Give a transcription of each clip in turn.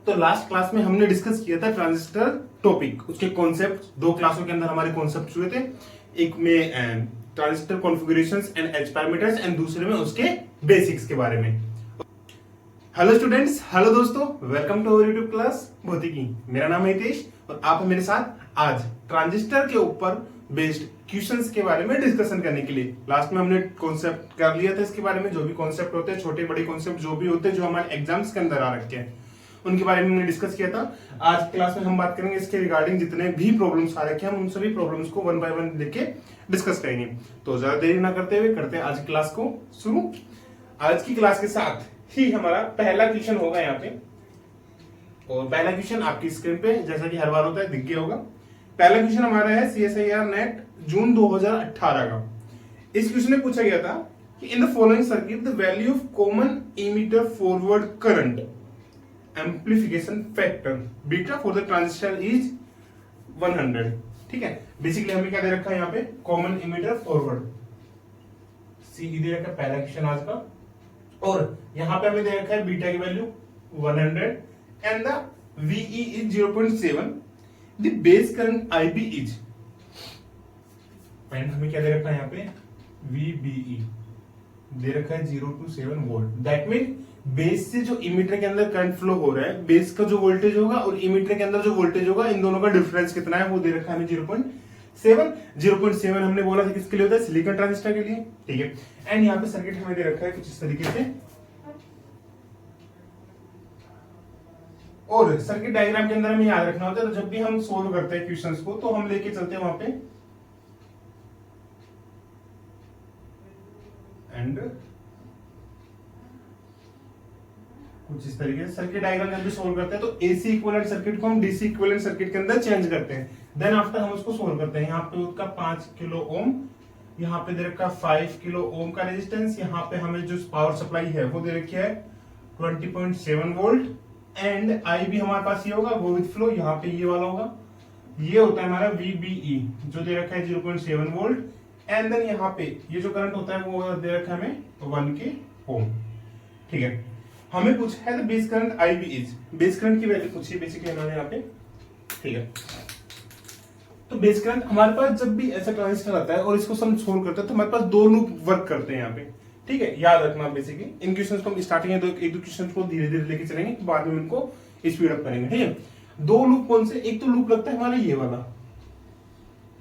तो last class में हमने डिस्कस किया था ट्रांजिस्टर टॉपिक, उसके कॉन्सेप्ट। दो क्लासों के अंदर हमारे कॉन्सेप्ट हुए थे, एक में transistor configurations and h parameters एंड दूसरे में उसके बेसिक्स के बारे में। हेलो स्टूडेंट्स, हेलो दोस्तों, welcome to our YouTube class भौतिकी। मेरा नाम है हितेश और आप हैं मेरे साथ आज ट्रांजिस्टर के ऊपर बेस्ड क्वेश्चंस के बारे में डिस्कशन करने के लिए। लास्ट में हमने कॉन्सेप्ट कर लिया था इसके बारे में, जो भी कॉन्सेप्ट होते हैं, छोटे बड़े कॉन्सेप्ट जो भी होते हैं, जो हमारे एग्जाम्स के अंदर आ रखे हैं, उनके बारे में हमने डिस्कस किया था। आज क्लास में हम बात करेंगे इसके रिगार्डिंग जितने भी प्रॉब्लम्स आ रखे हैं, हम उन सभी प्रॉब्लम्स को वन बाय वन लेके डिस्कस करेंगे। तो ज्यादा देरी ना करते हुए करते हैं आज की क्लास को शुरू। आज की क्लास के साथ ही हमारा पहला क्वेश्चन होगा यहाँ पे, और पहला क्वेश्चन आपकी स्क्रीन पे जैसा कि हर बार होता है दिख गया होगा। पहला क्वेश्चन हमारा है CSIR नेट जून 2018 का। इस क्वेश्चन में पूछा गया था कि इन the following circuit the value of common emitter forward current amplification factor beta for the transistor is 100। ठीक है, बेसिकली हमें क्या दे रखा है यहाँ पे, कॉमन इमीटर फॉरवर्ड सी दे रखा है पहला क्वेश्चन आज का, और यहां पे हमें दे रखा है बीटा की value 100 and the VE is 0.7, the base current IB is, and हमें क्या दे रखा है यहाँ पे, VBE दे रखा है 0 to 7 volt. That mean base से जो इमीटर के अंदर करंट फ्लो हो रहा है, बेस का जो वोल्टेज होगा और इमीटर के अंदर जो वोल्टेज होगा, इन दोनों का डिफरेंस कितना है वो दे रखा है हमें 0.7 हमने बोला था किसके लिए होता है, सिलिकॉन ट्रांजिस्टर के लिए। ठीक है, एंड यहाँ पे सर्किट हमें दे रखा है कुछ इस तरीके से, और सर्किट डायग्राम के अंदर हमें याद रखना होता है, तो जब भी हम सोल्व करते हैं क्वेश्चंस को तो हम लेके चलते हैं वहां पे एंड कुछ इस तरीके से सर्किट डायग्राम जब भी सोल्व करते हैं तो AC इक्विवेलेंट सर्किट को हम DC इक्विवेलेंट सर्किट के अंदर चेंज करते हैं, देन आफ्टर हम उसको सोल्व करते हैं। यहाँ पे उसका 5 किलो ओम, यहाँ पे दे रखा 5 किलो ओम का रेजिस्टेंस, यहाँ पे हमें जो पावर सप्लाई है वो दे रखी है 20.7 वोल्ट, एंड IB हमारे पास ये होगा गो विद फ्लो, यहाँ पे ये वाला होगा, ये होता है हमारा VBE जो दे रखा है 0.7 वोल्ट, एंड देन यहाँ पे ये जो करंट होता है वो दे रखा है हमें 1 के ओम। ठीक है, हमें पूछा है base current IB is, base current की वैल्यू पूछी बेसिकली हमारे यहाँ पे। ठीक है, तो बेस करंट हमारे पास जब भी ऐसा ट्रांजिस्टर आता है और इसको हम सोल्व करते हैं तो हमारे पास दो लूप वर्क करते हैं यहाँ पे। ठीक है, याद रखना बेसिकली इन क्वेश्चंस को हम स्टार्टिंग में एक दो क्वेश्चंस को धीरे धीरे लेके चलेंगे, बाद में इनको स्पीड अप करेंगे। ठीक है, दो लूप कौन से, एक तो लूप लगता है हमारा ये वाला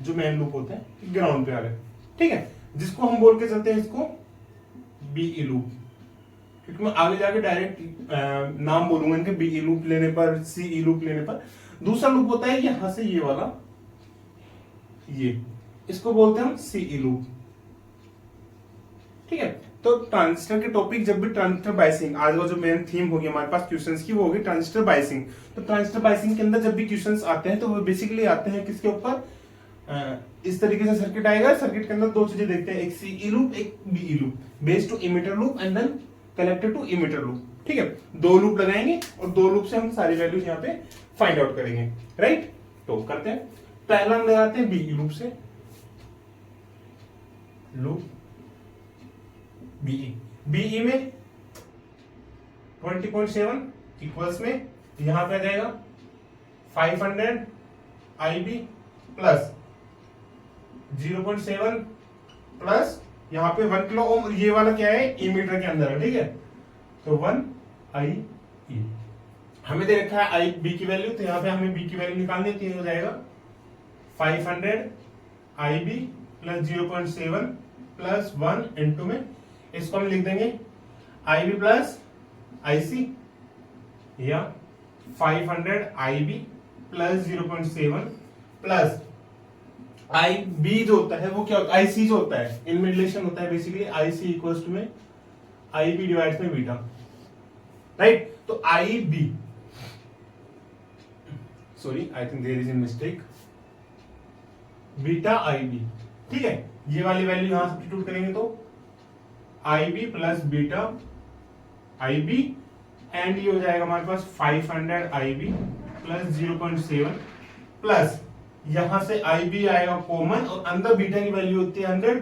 जो मेन लूप होता है ग्राउंड पे आ रहा है। ठीक है, जिसको हम बोल के चलते हैं इसको BE लूप, क्योंकि मैं आगे जाके डायरेक्ट नाम बोलूंगा इनके BE लूप लेने पर, CE लूप लेने पर। दूसरा लूप होता है यहां से ये वाला, ये इसको बोलते हैं हम CE लूप। ठीक है, तो ट्रांजिस्टर के टॉपिक जब भी ट्रांजिस्टर बायसिंग, आज का जो मेन थीम होगी हमारे पास क्वेश्चंस की वो होगी ट्रांजिस्टर बायसिंग। तो ट्रांजिस्टर बायसिंग के अंदर जब भी क्वेश्चंस आते हैं तो वो बेसिकली आते हैं किसके ऊपर, इस तरीके से सर्किट आएगा, सर्किट के अंदर दो चीजें देखते हैं, एक CE लूप एक BE loop, base to emitter loop and then collector to emitter loop. ठीक है, दो लूप लगाएंगे और दो लूप से हम सारी वैल्यूज यहाँ पे फाइंड आउट करेंगे। राइट, तो करते हैं, पहला हम लगाते हैं BE लूप से, लूप BE में 20.7 इक्वल्स में यहां पे आ जाएगा 500 IB प्लस 0.7 प्लस यहाँ पे 1 किलो ओम, ये वाला क्या है इमीटर के अंदर है। ठीक है, तो 1 IE हमें दे रखा है IB की वैल्यू, तो यहाँ पे हमें B की वैल्यू निकालनी है, तो हो जाएगा 500 IB प्लस 0.7 प्लस 1 इंटू में इसको हम लिख देंगे IB प्लस IC, या 500 IB प्लस 0.7 प्लस IB जो होता है वो क्या होता है, IC जो होता है, इनमें रिलेशन होता है बेसिकली IC इक्वल्स टू में IB डिवाइड्स में बीटा। राइट, तो IB, sorry I think there is a mistake, beta IB। ठीक है, ये वाली वैल्यू यहां सब्स्टिट्यूट करेंगे तो IB plus beta IB, and ये हो जाएगा हमारे पास 500 IB प्लस 0.7 प्लस यहां से IB आएगा कॉमन और अंदर बीटा की वैल्यू होती है 100,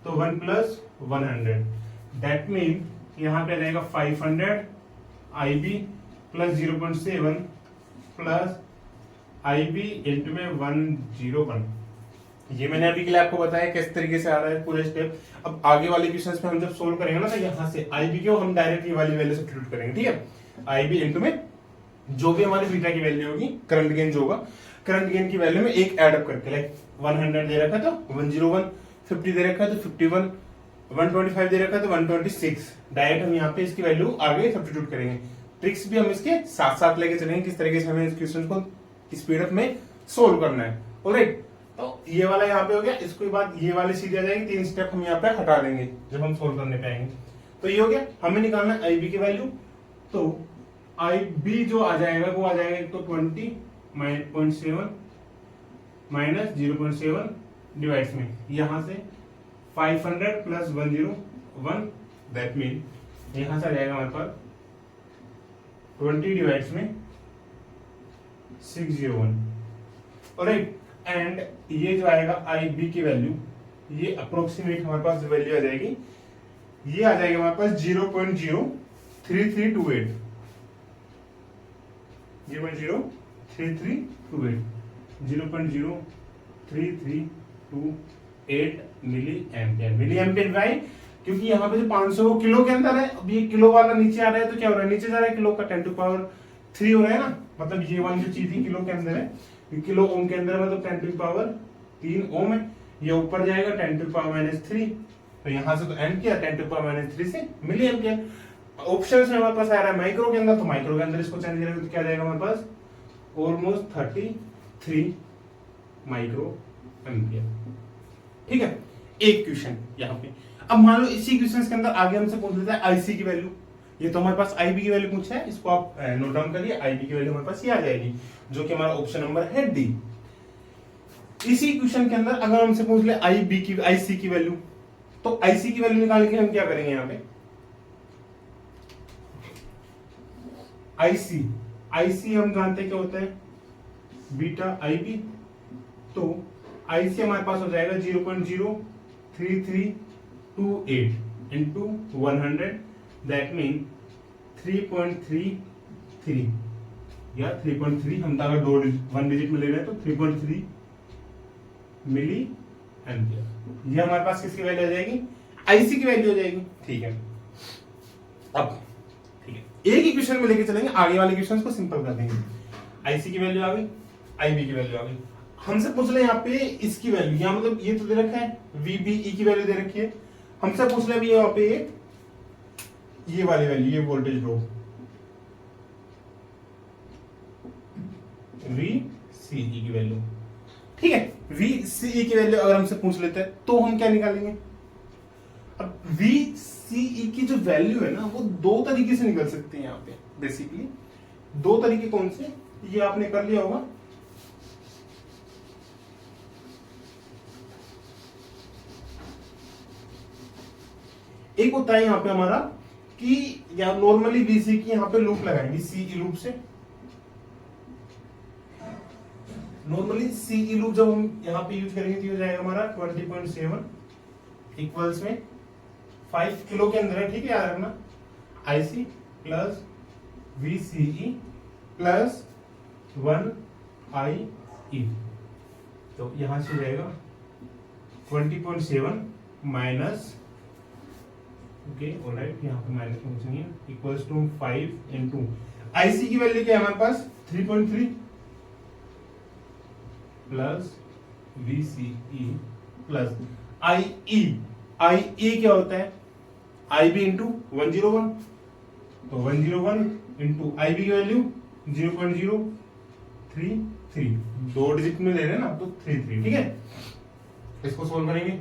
तो 1 प्लस 100, दैट मीन यहां पे रहेगा 500 IB plus 0.7 plus IB into में 101। ये मैंने अभी के लिए आपको बताया किस तरीके से आ रहा है पूरे स्टेप। अब आगे वाले क्वेश्चंस में हम जब सोल्व करेंगे ना, तो यहाँ से IB को हम डायरेक्ट ये वाली वैल्यू सब्स्टिट्यूट करेंगे, ठीक है। IB इंटू में जो भी हमारी बीटा की वैल्यू होगी, करंट गेन जो होगा, करंट गेन की वैल्यू में एक एड अप करके, लाइक 100 दे रखा है तो 101, 50 दे रखा है तो 51, 125 दे रखा है तो 126। डायरेक्ट हम यहाँ पे इसकी वैल्यू आगे सब्स्टिट्यूट करेंगे। ट्रिक्स भी हम इसके साथ साथ लेके चलेंगे, किस तरीके से हमें इस क्वेश्चन को स्पीड अप में सोल्व करना है। ऑलराइट, तो ये वाला यहाँ पे हो गया। इसके बाद ये वाली सीधी आ जाएगी, 3 स्टेप हम यहाँ पे हटा देंगे जब हम सोल्व करने पे आएंगे। तो ये हो गया, हमें निकालना है IB की वैल्यू। तो IB जो आ जाएगा वो आ जाएगा तो 20.7 माइनस 0.7 डिवाइड्स में यहां से 500 प्लस 101, दैट मीन यहां से आ जाएगा हमारे पास 20 डिवाइड्स में 601। ऑलराइट, एंड ये जो आएगा IB की वैल्यू, ये अप्रोक्सीमेट हमारे पास वैल्यू आ जाएगी, ये आ जाएगा हमारे पास 0.03328, 0.03328, 0.03328 मिली एम्पियर। मिली एम्पियर भाई, क्योंकि यहाँ पे जो 500 किलो के अंदर है, अब ये किलो वाला नीचे आ रहा है तो क्या हो रहा है, नीचे जा रहा है, किलो का 10 टू पावर 3 हो रहा है ना। मतलब ये वाली जो चीज थी किलो के अंदर है, किलो ओम के अंदर मतलब 10 टू पावर 3 ओम है, ये ऊपर जाएगा 10 टू पावर -3, तो यहां से तो एम किया 10 टू पावर -3 से मिली एम्पियर। ऑप्शन में हमारे पास आ रहा है माइक्रो के अंदर, तो माइक्रो के अंदर इसको चेंज करेंगे तो क्या जाएगा हमारे पास, ऑलमोस्ट 33 माइक्रो एम्पियर। ठीक है, एक क्वेश्चन यहाँ पे। अब मान लो इसी क्वेश्चन के अंदर आगे हमसे पूछ लेता है IC की वैल्यू। ये तो हमारे पास IB की वैल्यू पूछा है, इसको आप नोट डाउन करिए। IB की वैल्यू हमारे पास ये आ जाएगी, जो कि हमारा ऑप्शन नंबर है डी। इसी क्वेश्चन के अंदर अगर हमसे पूछ ले IC की वैल्यू, तो IC की वैल्यू निकालने के हम क्या करेंगे यहाँ पे, IC हम जानते हैं क्या होता है, बीटा IB। तो IC हमारे पास हो जाएगा 0.03328 इंटू 100, दैट मीन 3.33 या 3.3, हम अगर 1 डिजिट में ले रहे हैं तो 3.3 मिली एम्पियर। ये हमारे पास किसकी वैल्यू आ जाएगी, IC की वैल्यू हो जाएगी। ठीक है, अब ठीक है, एक ही क्वेश्चन में लेके चलेंगे, आगे वाले क्वेश्चन को सिंपल कर देंगे। IC की वैल्यू आ गई, IB की वैल्यू आ गई। हमसे पूछ ले यहाँ पे इसकी वैल्यू, यहाँ मतलब ये तो दे रखा है, VBE की वैल्यू दे रखी है। हमसे पूछ ले अभी यहाँ पे ये वाली वैल्यू, ये वोल्टेज ड्रॉप VCE की वैल्यू। ठीक है, VCE की वैल्यू अगर हमसे पूछ लेते हैं तो हम क्या निकालेंगे। अब VCE की जो वैल्यू है ना, वो 2 तरीके से निकल सकते हैं यहाँ पे। बेसिकली 2 तरीके कौन से, ये आपने कर लिया होगा। एक होता है यहाँ पे हमारा कि या नॉर्मली VC की यहाँ पे लूप लगाएंगे, CE लूप से। नॉर्मली CE लूप जब हम यहाँ पे यूज करेंगे तो हो जाएगा हमारा 20.7 इक्वल्स में 5 किलो के अंदर है। ठीक है, याद रखना, IC plus VCE plus 1IE। तो यहां से हो जाएगा 20.7 माइनस, ओके ऑलराइट, यहाँ पे माइनस पहुंचेंगे, इक्वल्स टू 5 इंटू IC की वैल्यू क्या है हमारे पास 3.3 प्लस VCE प्लस IE क्या होता है, IB इंटू 101, तो 101 इंटू IB की वैल्यू 0.033, 2 डिजिट में ले रहे हैं ना, तो 33। ठीक है, इसको सोल्व करेंगे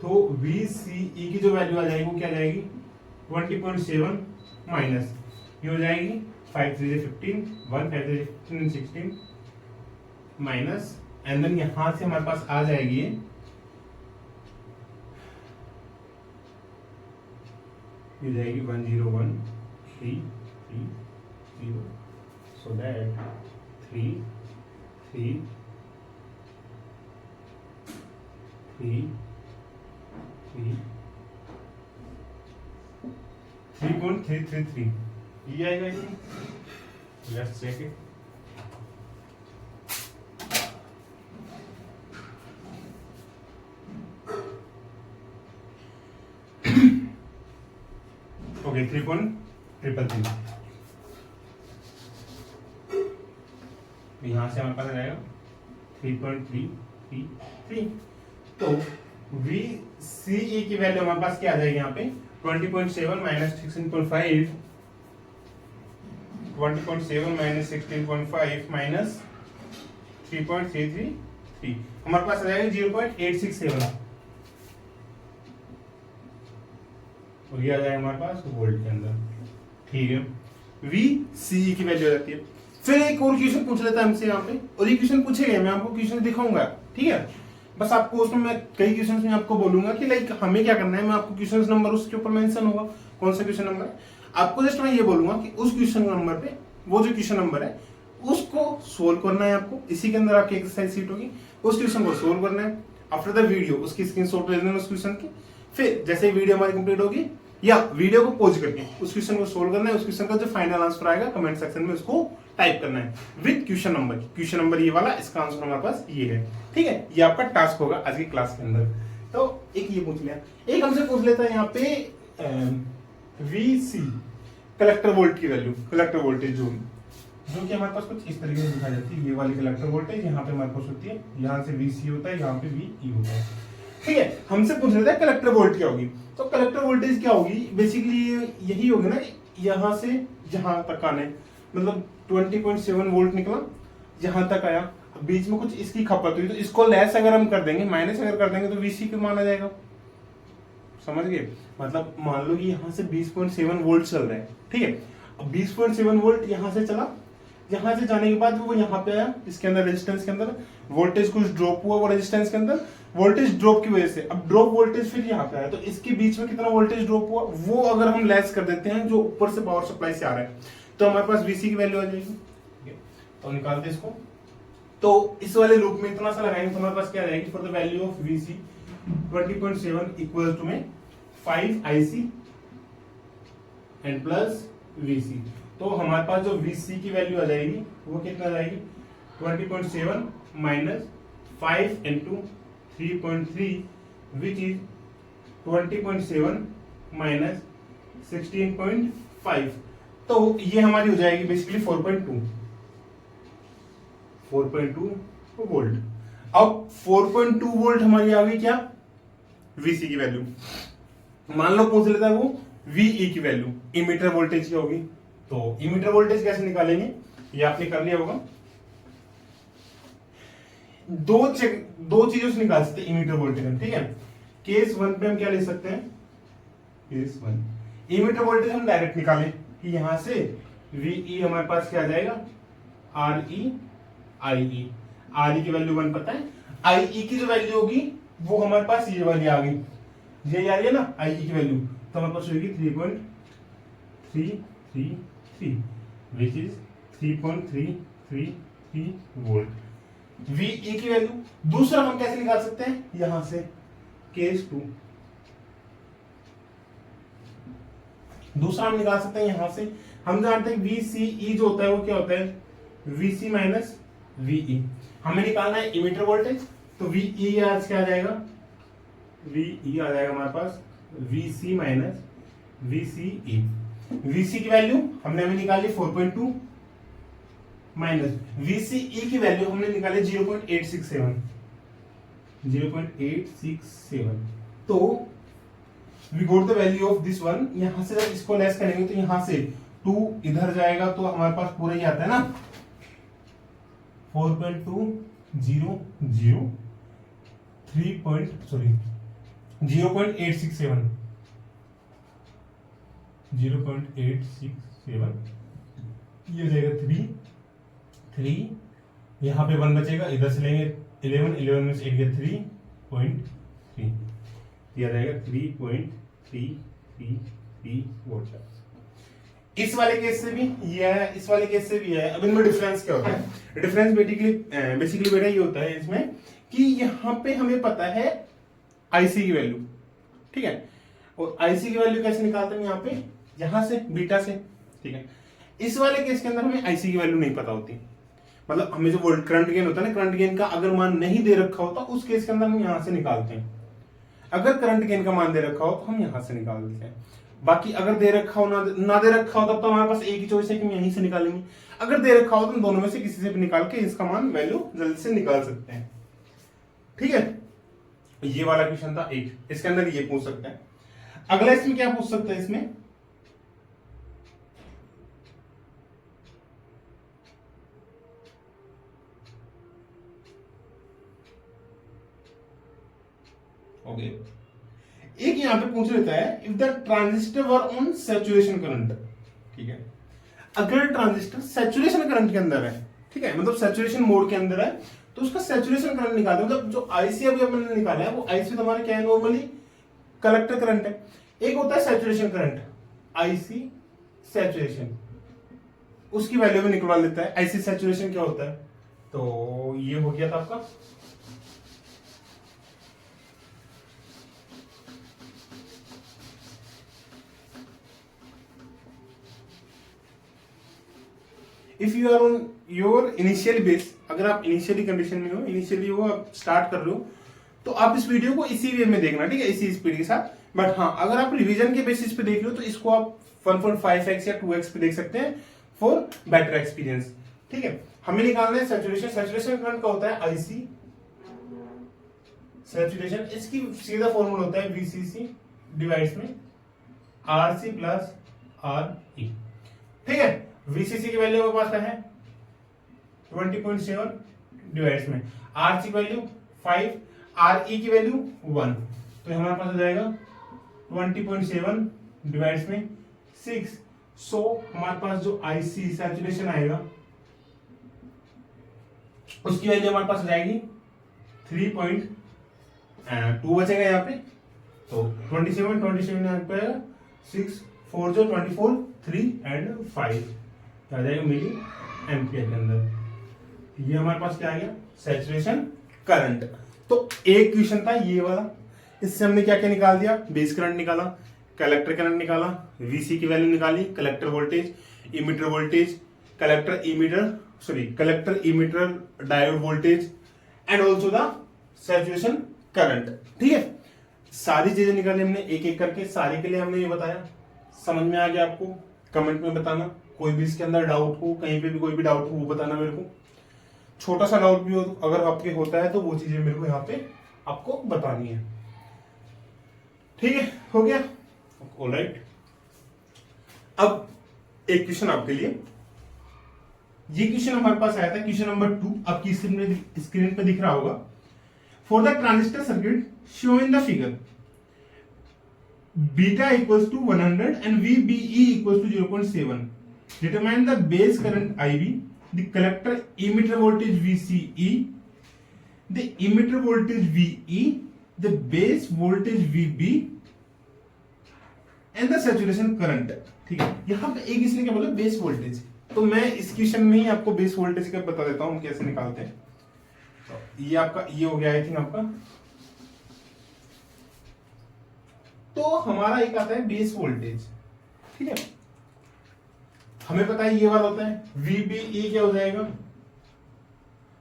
तो VCE की जो वैल्यू आ जाएगी वो क्या आ जाएगी 20.7 माइनस, ये हो जाएगी 5 3 15, 1 5 3 15 16 माइनस, एंड देन यहां से हमारे पास आ जाएगी ये जाएगी 101,330, सो दैट 3.333 ये आएगा इसमें। Let's check it. ओके 3.333, यहां से हमारे पास आ जाएगा 3.333। तो VCE की वैल्यू हमारे पास क्या आ जाएगी यहाँ पे 20.7 माइनस 16.5, 20.7 माइनस 16.5 माइनस 3.333, हमारे पास आ जाएगा 0.867, और ये आ जाएगा हमारे पास वोल्ट के अंदर। ठीक है, VCE की वैल्यू आ जाती है। फिर एक और क्वेश्चन पूछ लेता है हमसे यहाँ पे, और ये क्वेश्चन पूछेगा, मैं आपको क्वेश्चन दिखाऊंगा, ठीक है। बस आपको उसमें मैं कई क्वेश्चंस में आपको बोलूंगा कि लाइक हमें क्या करना है, मैं आपको क्वेश्चन नंबर उसके ऊपर मेंशन होगा कौन सा क्वेश्चन नंबर है, आपको जस्ट मैं ये बोलूंगा कि उस क्वेश्चन नंबर पे वो जो क्वेश्चन नंबर है उसको सोल्व करना है आपको। इसी के अंदर आपकी एक्सरसाइज सीट होगी, उस क्वेश्चन को सोल्व करना है। आफ्टर द वीडियो उसकी स्क्रीनशॉट ले लेना उस क्वेश्चन की, फिर जैसे ही वीडियो हमारी कंप्लीट होगी या वीडियो को पॉज करके उस क्वेश्चन को सोल्व करना है। उस क्वेश्चन का जो फाइनल आंसर आएगा कमेंट सेक्शन में उसको टाइप करना है with question number. Question number ये वाला, इसका आंसर हमारे पास ये है, ठीक है। ये आपका टास्क होगा आज की क्लास के अंदर। तो एक ये पूछ लिया, एक हमसे पूछ लेता है यहाँ पे VC कलेक्टर वोल्ट की वैल्यू, कलेक्टर वोल्टेज जो कि हमारे पास कुछ इस तरीके से दिखाई जाती है। ये वाली कलेक्टर वोल्टेज यहाँ पे हमारे पास होती है, यहाँ से VC होता है, यहाँ पे VE होता है, ठीक है। हमसे पूछ लेता है कलेक्टर वोल्ट क्या होगी। तो कलेक्टर वोल्टेज क्या होगी, बेसिकली यही होगी ना, यहाँ से जहां तक आने, मतलब 20.7 वोल्ट निकला, यहां तक आया, बीच में कुछ इसकी खपत हुई, तो इसको लेस अगर हम कर देंगे, माइनस अगर कर देंगे तो VC को माना जाएगा, समझ गए। मतलब मान लो कि यहाँ से 20.7 वोल्ट चल रहा है, ठीक है। अब 20.7 वोल्ट यहाँ से चला, यहाँ से जाने के बाद वो यहाँ पे आया, इसके अंदर रेजिस्टेंस के अंदर वोल्टेज कुछ ड्रॉप हुआ, वो रेजिस्टेंस के अंदर वोल्टेज ड्रॉप की वजह से, अब ड्रॉप वोल्टेज फिर यहाँ पे आया, तो इसके बीच में कितना वोल्टेज ड्रॉप हुआ वो अगर हम लेस कर देते हैं जो ऊपर से पावर सप्लाई से आ रहा है, तो हमारे पास VC की वैल्यू आ जाएगी, ठीक है। तो निकालते इसको, तो इस वाले लूप में इतना सा लगाएंगे तो हमारे पास क्या आ जाएगी, for the value of VC 20.7 equal to में 5IC एंड प्लस VC। तो हमारे पास जो VC की वैल्यू आ जाएगी वो कितना आ जाएगी 20.7 minus 5 into 3.3 which is 20.7 minus 16.5। तो ये हमारी हो जाएगी बेसिकली 4.2 वोल्ट। अब 4.2 वोल्ट हमारी आ गई क्या, VC की वैल्यू। मान लो पूछ लेता है वो VE की वैल्यू, इमीटर वोल्टेज की होगी। तो इमीटर वोल्टेज कैसे निकालेंगे, ये आपने कर लिया होगा। दो चीजों से निकाल सकते हैं इमीटर वोल्टेज, ठीक है। केस 1 पे हम क्या ले सकते हैं, केस 1 इमीटर वोल्टेज हम डायरेक्ट निकालें कि यहां से VE हमारे पास क्या आ जाएगा RE IE। RE की वैल्यू 1 पता है, IE की जो वैल्यू होगी वो हमारे पास ये वाली आ गई, ये आ रही है ना IE की वैल्यू, तो हमारे पास होगी 3.333 विच इज 3.333 वोल्ट। VE की वैल्यू दूसरा हम कैसे निकाल सकते हैं, यहां से केस 2 दूसरा हम निकाल सकते हैं यहां से। हम जानते हैं VCE जो होता है वो क्या होता है, VC माइनस VE। हमें निकालना है इमीटर वोल्टेज, तो VE आज क्या आ जाएगा, VE आ जाएगा हमारे पास VC माइनस VCE। VC की वैल्यू हमने अभी निकाली 4.2 माइनस VCE की वैल्यू हमने निकाली 0.867। तो we got the value of this one. यहां से जब इसको लेस करेंगे तो यहां से 2 इधर जाएगा तो हमारे पास पूरा ही आता है ना 4.2003 0.867 ये हो जाएगा 3 यहां पे 1 बचेगा, इधर से लेंगे 11 में से 8 गया 3.3, दिया जाएगा 3.333 वोल्ट। इस वाले केस से भी ये है, इस वाले केस से भी है। अब इनमें डिफरेंस क्या होता है, डिफरेंस बेसिकली बेटा ये होता है इसमें कि यहां पे हमें पता है आईसी की वैल्यू, ठीक है। और आईसी की वैल्यू कैसे निकालते हैं यहाँ पे, यहां से बीटा से, ठीक है। इस वाले केस के अंदर हमें आईसी की वैल्यू नहीं पता होती, मतलब हमें जो वोल्ट करंट गेन होता है ना, करंट गेन का अगर मान नहीं दे रखा होता उस केस के अंदर हम यहां से निकालते हैं। अगर करंट गेन का मान दे रखा हो तो हम यहां से निकाल देते हैं। बाकी अगर दे रखा हो ना दे रखा हो तब तो हमारे पास एक ही चॉइस है कि हम यहीं से निकालेंगे। अगर दे रखा हो तो हम दोनों में से किसी से भी निकाल के इसका मान वैल्यू जल्दी से निकाल सकते हैं। ठीक है, ये वाला क्वेश्चन था एक, इसके अंदर ये पूछ सकते हैं। अगला इसमें क्या पूछ सकते हैं, इसमें ओके एक यहां पे पूछ लेता है if the transistor were on saturation current. ठीक है, अगर ट्रांजिस्टर सैचुरेशन करंट के अंदर है, ठीक है, मतलब सैचुरेशन मोड के अंदर है, तो उसका सैचुरेशन करंट निकालते हैं। मतलब जो आईसी अभी हमने निकाला है वो आईसी तो हमारा क्या है, नॉर्मली कलेक्टर करंट है। एक होता है सैचुरेशन करंट, आईसी सैचुरेशन, उसकी वैल्यू में निकलवा लेता है। आईसी सैचुरेशन क्या होता है, तो ये हो गया था आपका if you are on your initial base, अगर आप इनिशियली कंडीशन में हो, इनिशियली वो आप स्टार्ट कर रहे हो, तो आप इस वीडियो को इसी वे में देखना, ठीक है, इसी स्पीड के साथ। बट हाँ, अगर आप रिवीजन के बेसिस पे देख रहे हो तो इसको आप 1.5x या 2x पे देख सकते हैं फॉर बेटर एक्सपीरियंस। ठीक है, हमें निकालना है सैचुरेशन। सैचुरेशन करंट का होता है आईसी सैचुरेशन, इसकी सीधा फॉर्मूला होता है वीसीसी डिवाइड्स में आरसी प्लस आर ई। ठीक है, वीसीसी की वैल्यू हमारे पास है 20.7 डिवाइड्स में आरसी की वैल्यू 5, आर ई की वैल्यू 1, तो हमारे पास हो जाएगा 20.7 डिवाइड्स में 6। सो हमारे पास जो आईसी सैचुरेशन आएगा उसकी वैल्यू हमारे पास हो जाएगी 3.2 बचेगा यहाँ पे, तो 27 यहाँ पे 6 4 जो 24 3 एंड 5 आ जाएगा मिली एम्पियर के अंदर। ये हमारे पास क्या आ गया, सैचुरेशन करंट। तो एक क्वेश्चन था ये वाला, इससे हमने क्या क्या निकाल दिया, बेस करंट निकाला, कलेक्टर करंट निकाला, वीसी की वैल्यू निकाली, collector voltage, emitter voltage, collector emitter diode voltage and also the saturation current. ठीक है, सारी चीजें निकाली हमने एक एक करके, सारे के लिए हमने ये बताया। समझ में आ गया आपको? कमेंट में बताना, कोई भी इसके अंदर डाउट हो, कहीं पे भी कोई भी डाउट हो वो बताना मेरे को। छोटा सा डाउट भी हो अगर आपके होता है तो वो चीजें मेरे को यहाँ पे आपको बतानी है। ठीक है, हो गया, ऑलराइट। अब एक क्वेश्चन आपके लिए, ये क्वेश्चन हमारे पास आया था, क्वेश्चन नंबर 2 आपकी स्क्रीन पे दिख रहा होगा। For the transistor circuit show in the figure beta equals to 100 and VBE equals to 0.7. Determine the base current IB, the collector emitter voltage VCE, the emitter voltage VE, the base voltage VB and the saturation current. ठीक है, यहाँ पे एक इसने क्या बोला, base voltage. तो मैं इस क्वेश्चन में ही आपको बेस वोल्टेज का बता देता हूँ कैसे निकालते हैं। तो ये आपका ये हो गया आई थिंक आपका। तो हमारा एक आता है बेस वोल्टेज, ठीक है, हमें पता है ये वाला होता है VBE, क्या हो जाएगा,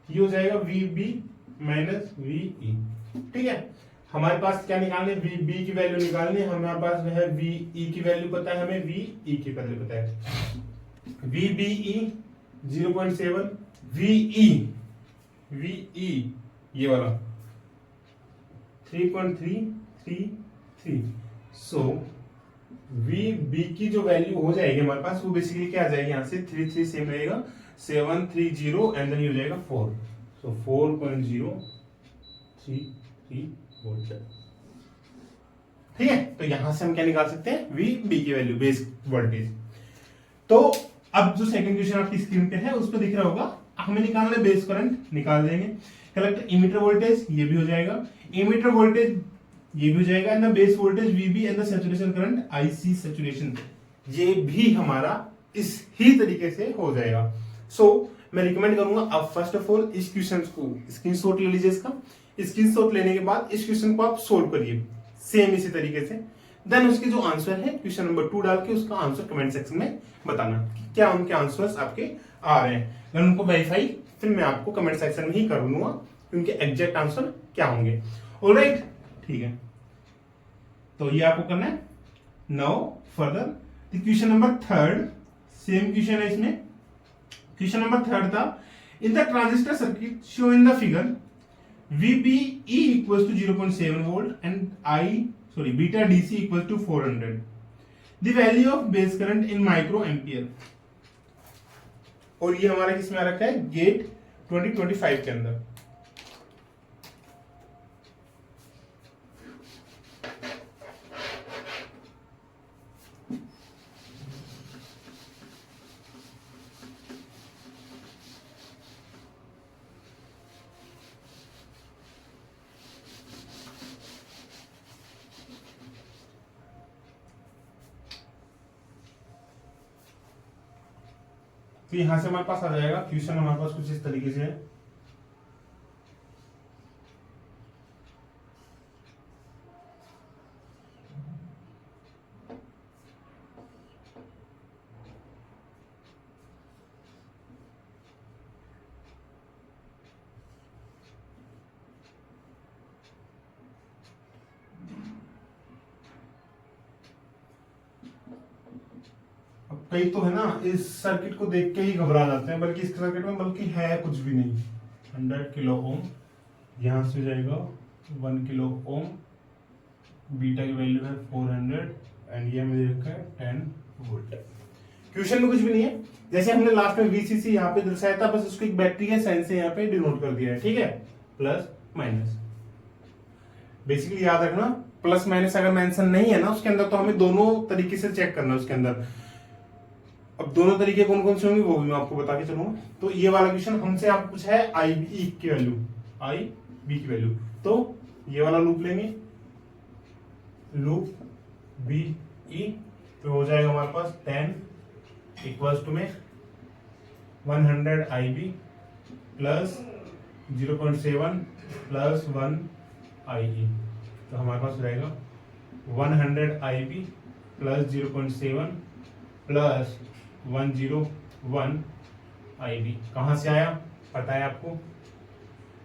ये हो जाएगा VB माइनस VE। ठीक है, हमारे पास क्या निकालने, VB की वैल्यू निकालनी, हमारे पास है VE की वैल्यू पता है, हमें VE की वैल्यू पता है। VBE 0.7, VE ये वाला 3.333। सो VB की जो वैल्यू हो जाएगी हमारे पास वो बेसिकली क्या आ जाएगी, यहां से 33 सेम रहेगा, 730 एंड देन ये हो जाएगा 4, सो 4.033 वोल्ट। ठीक है, तो यहां से हम क्या निकाल सकते हैं, VB की वैल्यू, बेस वोल्टेज। तो अब जो सेकंड क्वेश्चन आपकी स्क्रीन पे है उस पर दिख रहा होगा, हमें निकालना है बेस करंट, निकाल देंगे। कलेक्टर इमीटर वोल्टेज ये भी हो जाएगा, इमीटर वोल्टेज ये भी हो जाएगा, and the base voltage VB and the saturation current IC saturation, ये भी हमारा इस ही तरीके से हो जाएगा। सो मैं रिकमेंड करूंगा आप फर्स्ट ऑफ ऑल इस क्वेश्चन को स्क्रीनशॉट ले लीजिए इसका। स्क्रीनशॉट लेने के बाद इस क्वेश्चन को आप सोल्व करिए सेम इसी तरीके से। देन उसके जो आंसर है क्वेश्चन नंबर 2 डाल के उसका आंसर कमेंट सेक्शन में बताना कि क्या उनके आंसर्स आपके आ रहे हैं। मैं उनको वेरीफाई फिर मैं आपको कमेंट सेक्शन में ही कर दूंगा कि उनके एग्जैक्ट आंसर क्या होंगे। ऑलराइट, ठीक है, तो ये आपको करना है। Now further question number 3, same question है इसमें। क्वेश्चन नंबर 3 था, in the transistor circuit show in the figure VBE equals to 0.7 volt and beta DC equals to 400. The value of base current in microampere. और ये हमारा किसमें आ रखा है, gate 2025 के अंदर। तो यहां से हमारे पास आ जाएगा क्वेश्चन, हमारे पास कुछ इस तरीके से है। कई तो है ना इस सर्किट को देख के ही घबरा जाते हैं, बल्कि इस सर्किट में बल्कि है कुछ भी नहीं। 100 किलो ओम, यहां से हो जाएगा 1 किलो ओम, बीटा की वैल्यू है 400 एंड ये हमें रखा है 10 वोल्ट। क्वेश्चन में कुछ भी नहीं है, जैसे हमने लास्ट में वीसीसी यहाँ पे दर्शाया था, बस उसको एक बैटरी के साइन से यहाँ पे डिनोट कर दिया है, ठीक है, प्लस माइनस। बेसिकली याद रखना प्लस माइनस अगर मेंशन नहीं है ना उसके अंदर, तो हमें दोनों तरीके से चेक करना है उसके अंदर। अब दोनों तरीके कौन कौन से होंगे वो भी मैं आपको बता के चलूंगा। तो ये वाला क्वेश्चन हमसे आपको पूछा है आई बी की वैल्यू, आई बी की वैल्यू, तो ये वाला लूप लेंगे, लूप बी ई, तो हो जाएगा हमारे पास 10 इक्वल्स टू में 100 आई बी प्लस 0.7 प्लस 1 आई ई, तो हमारे पास रहेगा 100 आई B plus 0.7 plus 101 I B. कहां से आया पता है आपको,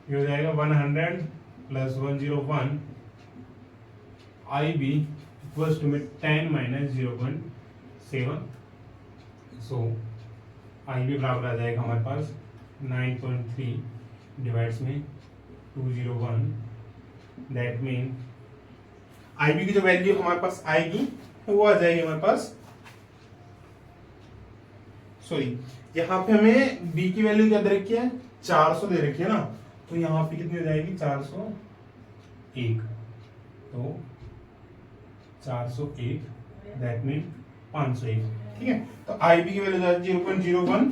ये हो जाएगा 100 plus 101 I B equals to में 10 माइनस 0.7, सो आई बी बराबर आ जाएगा हमारे पास 9.3 डिवाइड्स में 201, दैट मीन आई बी की जो वैल्यू हमारे पास आएगी वो आ जाएगी हमारे पास, सॉरी यहाँ पे हमें b की वैल्यू क्या दे रखी है, 400 दे रखी है ना, तो यहाँ पे कितनी हो जाएगी 401, तो 401 दैट मीन 501, ठीक है। तो आई बी की वैल्यू 0.01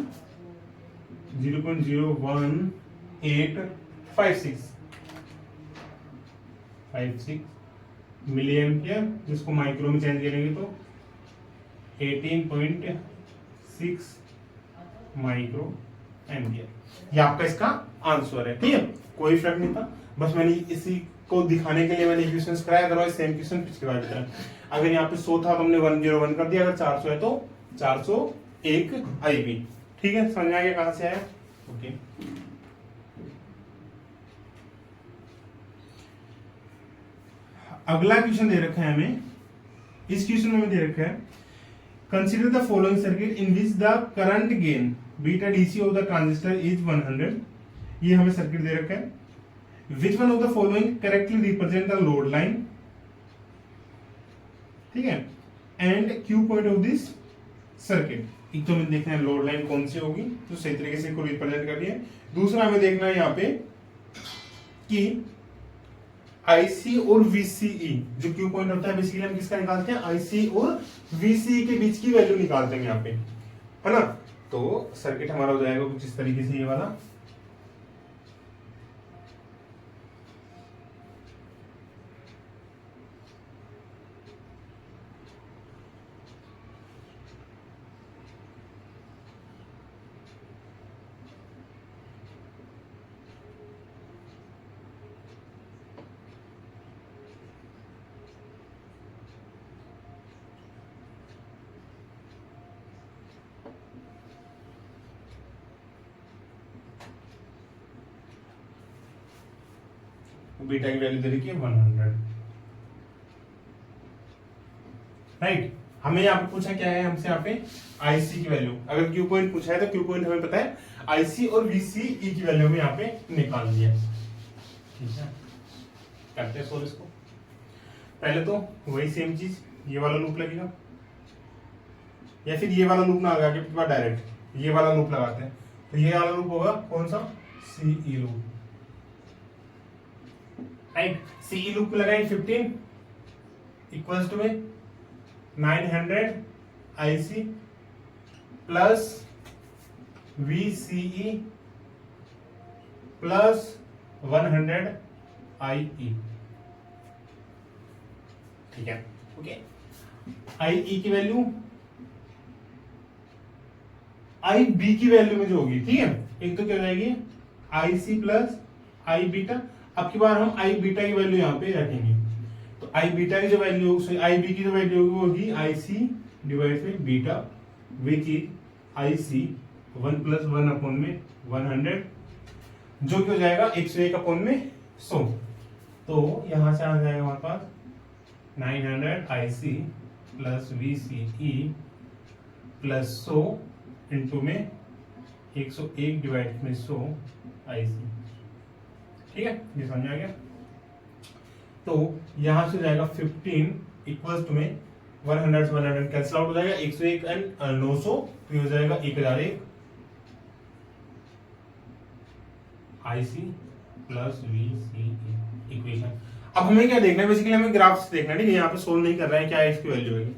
0.01856 मिली एम्पियर, जिसको माइक्रो में चेंज करेंगे तो 18.6 माइक्रो एम्पियर। ये आपका इसका आंसर है, ठीक है, कोई फर्क नहीं था, बस मैंने इसी को दिखाने के लिए मैंने क्वेश्चंस कराया, अदरवाइज सेम क्वेश्चन पिछली बार की तरह। अगर यहाँ पे 100 था तो हमने 101 कर दिया, अगर 400 है तो 401 आईबी, ठीक है, समझ में आ गया कहां से आया, ओके। अगला क्वेश्चन दे रखा है हमें, इस क्वेश्चन में दे रखा है consider the following circuit in which the current gain beta DC of the transistor is 100। ये हमें सर्किट दे रखा है, which one of the following correctly represent the load line, ठीक है, and Q point of this circuit. एक तो हमें देखना है लोड लाइन कौन सी होगी, तो सही तरीके से इसको रिप्रेजेंट कर लिया। दूसरा हमें देखना है यहाँ पे कि आईसी और वीसीई, जो क्यू पॉइंट होता है बेसिकली हम किसका निकालते हैं, आईसी और वीसीई के बीच की वैल्यू निकालते हैं यहाँ पे, है ना। तो सर्किट हमारा हो जाएगा कुछ इस तरीके से, ये वाला, बीटा की वैल्यू दे रखी है 100, राइट। हमें यहाँ पे पूछा क्या है, हमसे यहाँ पे आईसी की वैल्यू, अगर क्यू पॉइंट पूछा है तो क्यू पॉइंट हमें पता है, आईसी और वीसीई की वैल्यू हमें यहाँ पे निकाल दिया। ठीक है, करते हैं सोल्व इसको। पहले तो वही सेम चीज, ये वाला लूप लगेगा, या फिर ये वाला लूप ना लगा के डायरेक्ट ये वाला लूप लगाते हैं। तो ये वाला लूप होगा कौन सा, CE loop, right. CE loop लगाएंगे 15 इक्वल्स टू में 900 IC plus VCE plus 100 IE। ठीक है, ओके। IE की वैल्यू IB की वैल्यू में जो होगी, ठीक है, एक तो क्या हो जाएगी IC प्लस I बीटा। अब की बार हम I बीटा की वैल्यू यहाँ पे रखेंगे, तो I बीटा की जो वैल्यू, IB की जो वैल्यू होगी IC divide by beta, which is IC 1 plus 1 upon में 100, जो कि हो जाएगा 101 अपॉन में 100। तो यहां से आ जाएगा हमारे पास 900 IC plus VCE plus 100 into में 101 डिवाइड में 100 IC। ठीक है, ये समझ आ गया। तो यहां से जाएगा 15 इक्वल्स टू में 100 से 100 कैंसिल आउट हो जाएगा, 101 एंड 900, तो हो जाएगा 1001 IC प्लस VCE इक्वेशन। अब हमें क्या देखना है, बेसिकली हमें ग्राफ्स देखना है, ठीक है, यहाँ पे सोल्व नहीं कर रहे हैं क्या है इसकी वैल्यू होगी।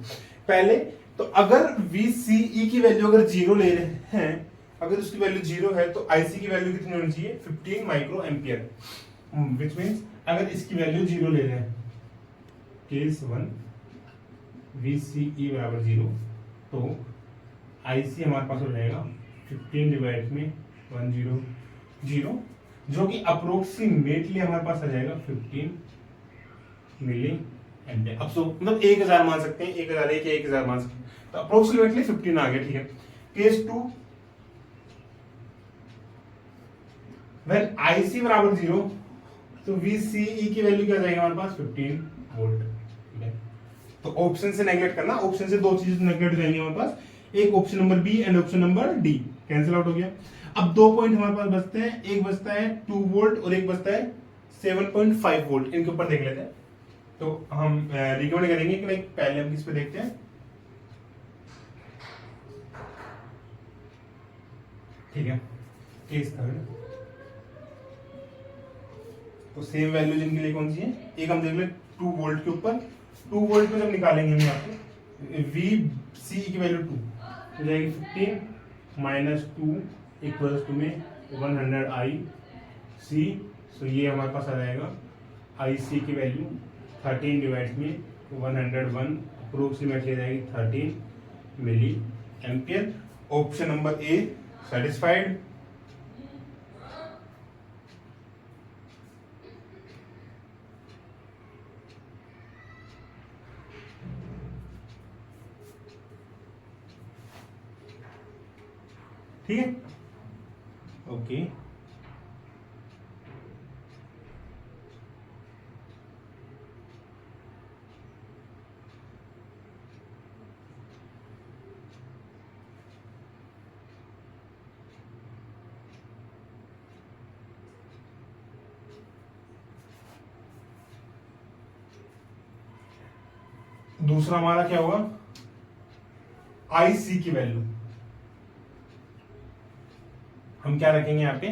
पहले तो अगर VCE की वैल्यू अगर 0 ले रहे हैं, अगर उसकी वैल्यू 0 है तो IC की वैल्यू कितनी होनी चाहिए, 15 माइक्रो एम्पियर, विच मीन्स अगर इसकी वैल्यू 0 ले रहे हैं, केस 1 VCE बराबर 0, तो IC हमारे पास हो जाएगा 15 डिवाइड में 100, जो कि अप्रोक्सीमेटली हमारे पास आ जाएगा 15 मिली एम्पियर। अब सो मतलब 1000 मान सकते हैं, 1001 या 1000 मान सकते हैं, तो अप्रोक्सीमेटली 15 आ गया। ठीक है, केस 2 व्हेन IC बराबर 0, तो VCE की वैल्यू क्या जाएगी हमारे पास 15 वोल्ट। ठीक है, तो ऑप्शन से नेगलेक्ट करना, ऑप्शन से दो चीजें नेगलेक्ट हो जाएंगी हमारे पास, एक option number B and option number D cancel out हो गया। अब 2 पॉइंट हमारे पास बचते हैं, एक बचता है 2 वोल्ट और एक बचता है 7.5 वोल्ट। इनके ऊपर देख लेते हैं, तो हम रिकमेंड करेंगे कि लाइक पहले हम किस पे देखते हैं। ठीक है, केस थर्ड, तो सेम वैल्यू जिनके लिए कौन सी है, एक हम देख ले 2 वोल्ट के ऊपर, 2 वोल्ट पे जब निकालेंगे हम यहाँ पे VCE की वैल्यू 2 हो जाएगी 15 माइनस 2 इक्वल्स टू में 100 IC। सो ये हमारे पास आ जाएगा IC की वैल्यू 13 डिवाइड में 101 अप्रोक्सीमेटली आ जाएगी 13 milli ampere. Option number A satisfied. ठीक है, ओके। दूसरा हमारा क्या होगा, IC की वैल्यू हम क्या रखेंगे यहाँ पे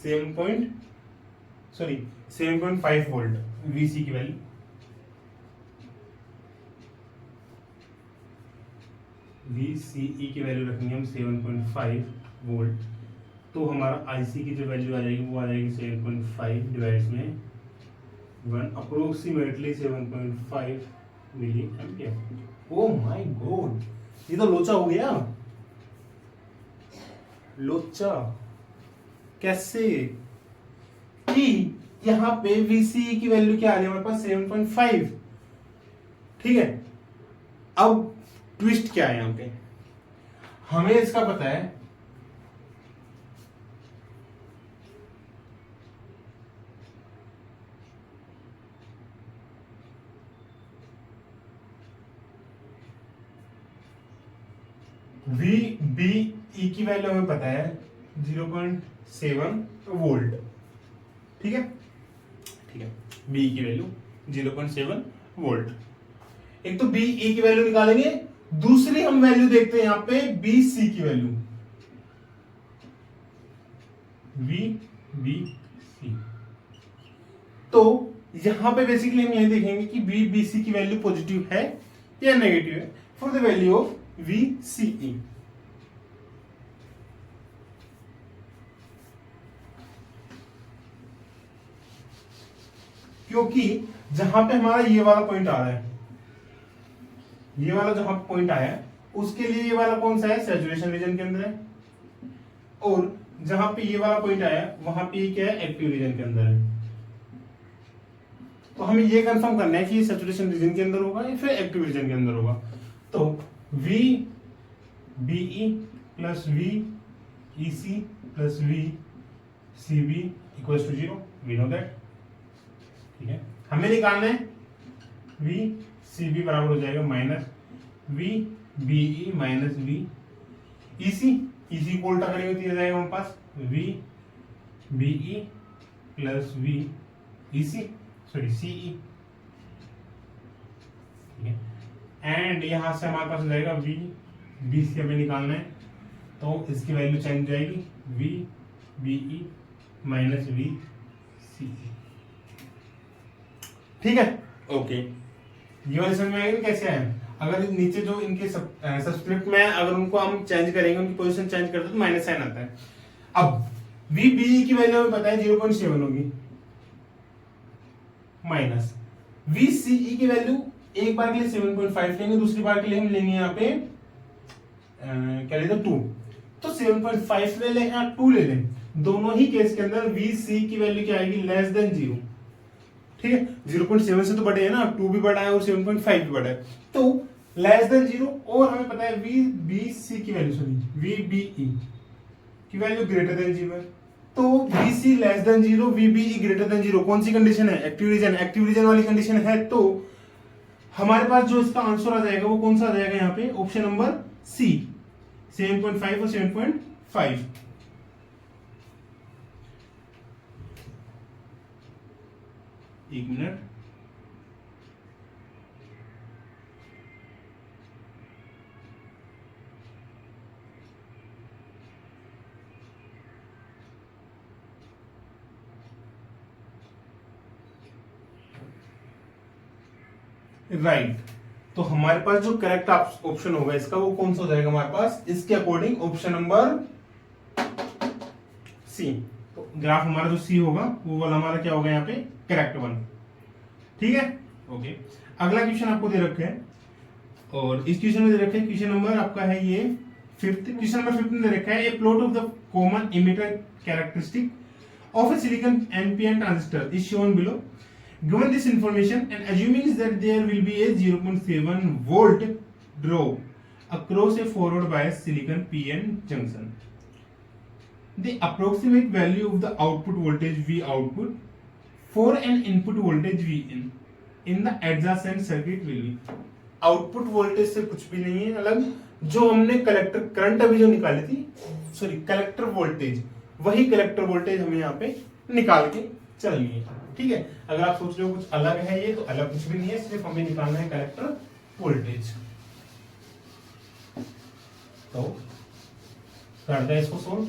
7.5 वोल्ट VC की वैल्यू, VCE की वैल्यू रखेंगे हम 7.5 वोल्ट। तो हमारा IC की जो वैल्यू आ जाएगी वो आ जाएगी 7.5 डिवाइड में 1 approximately 7.5 milli ampere. Oh my god, ये तो लोचा हो गया। लोचा कैसे कि यहां पे VCE की वैल्यू क्या आ रही है हमारे पास 7.5। ठीक है, अब ट्विस्ट क्या है यहां पे, हमें इसका पता है वी बी ई की वैल्यू हमें पता है 0.7 वोल्ट। ठीक है, ठीक है, बी की वैल्यू 0.7 वोल्ट। एक तो बी ई की वैल्यू निकालेंगे, दूसरी हम वैल्यू देखते हैं यहां पे बी सी की वैल्यू, वी बी सी। तो यहां पे बेसिकली हम यही देखेंगे कि वी बी सी की वैल्यू पॉजिटिव है या नेगेटिव है for the value of V C E. क्योंकि जहां पे हमारा ये वाला पॉइंट आ रहा है, ये वाला जहां पॉइंट आया है उसके लिए ये वाला कौन सा है, सैचुरेशन रीजन के अंदर है, और जहां पे ये वाला पॉइंट आया है वहां पे ये क्या है, एक्टिव रीजन के अंदर है। तो हमें ये कंफर्म करना है कि ये सैचुरेशन रीजन के अंदर होगा या फिर एक्टिव रीजन के अंदर होगा। तो V be plus V E C plus V C B equals to 0, we know that. ठीक है, हमें निकालना है वी सी बी बराबर हो जाएगा minus V B E minus V E C, इसी को उल्टा करेंगे तो जाएगा हमारे पास V be plus V E C, sorry C E. ठीक है, एंड यहां से हमारे पास हो जाएगा वी बी सी हमें निकालना है, तो इसकी वैल्यू चेंज हो जाएगी वी बीई माइनस वी सी। ठीक है, ओके, ये वाली समझ में आएगी कैसे है। अगर नीचे जो इनके सब्सक्रिप्ट में अगर उनको हम चेंज करेंगे, उनकी पोजीशन चेंज करते तो माइनस साइन आता है। अब वी बी की वैल्यू हमें पता है 0.7 होगी, माइनस वी सी ई की वैल्यू एक बार के लिए 7.5 लेंगे, दूसरी बार के लिए हम लेंगे यहाँ पे क्या लेते 2, तो 7.5 ले लें या 2 ले लें, दोनों ही केस के अंदर वी सी की वैल्यू क्या आएगी, लेस देन 0। ठीक है, 0.7 से तो बड़े है ना, 2 भी बड़ा है और 7.5 भी बड़ा है, तो लेस देन 0। और हमें पता है वी बी सी की value, sorry V B E की वैल्यू ग्रेटर देन 0 है, तो V C less than 0 V B E greater than 0 कौन सी कंडीशन है, एक्टिव रीजन, एक्टिव रीजन वाली कंडीशन है। तो हमारे पास जो इसका आंसर आ जाएगा वो कौन सा आ जाएगा, यहाँ पे ऑप्शन नंबर सी, 7.5 और 7.5। एक मिनट, राइट। तो हमारे पास जो करेक्ट ऑप्शन होगा इसका वो कौन सा हो जाएगा हमारे पास, इसके अकॉर्डिंग ऑप्शन नंबर सी। तो ग्राफ हमारा जो सी होगा वो वाला हमारा क्या होगा यहाँ पे, करेक्ट वन। ठीक है, ओके। अगला क्वेश्चन आपको दे रखे हैं, और इस क्वेश्चन में दे रखे हैं, क्वेश्चन नंबर आपका है ये फिफ्थ, क्वेश्चन नंबर 5 में दे रखा है, ए plot of the common emitter characteristic of a silicon NPN transistor is shown below. Given this information and assuming that there will be a 0.7 volt drop across a forward bias silicon PN junction, the approximate value of the output voltage V output for an input voltage V in the adjacent circuit will be। Output voltage से कुछ भी नहीं है अलग, जो हमने collector current अभी जो निकाली थी, सॉरी कलेक्टर वोल्टेज, वही कलेक्टर वोल्टेज हमें यहाँ पे निकाल के चलनी है। ठीक है, अगर आप सोच रहे हो कुछ अलग है ये, तो अलग कुछ भी नहीं है, सिर्फ हमें निकालना है कलेक्टर वोल्टेज। तो करते हैं इसको सोल्व।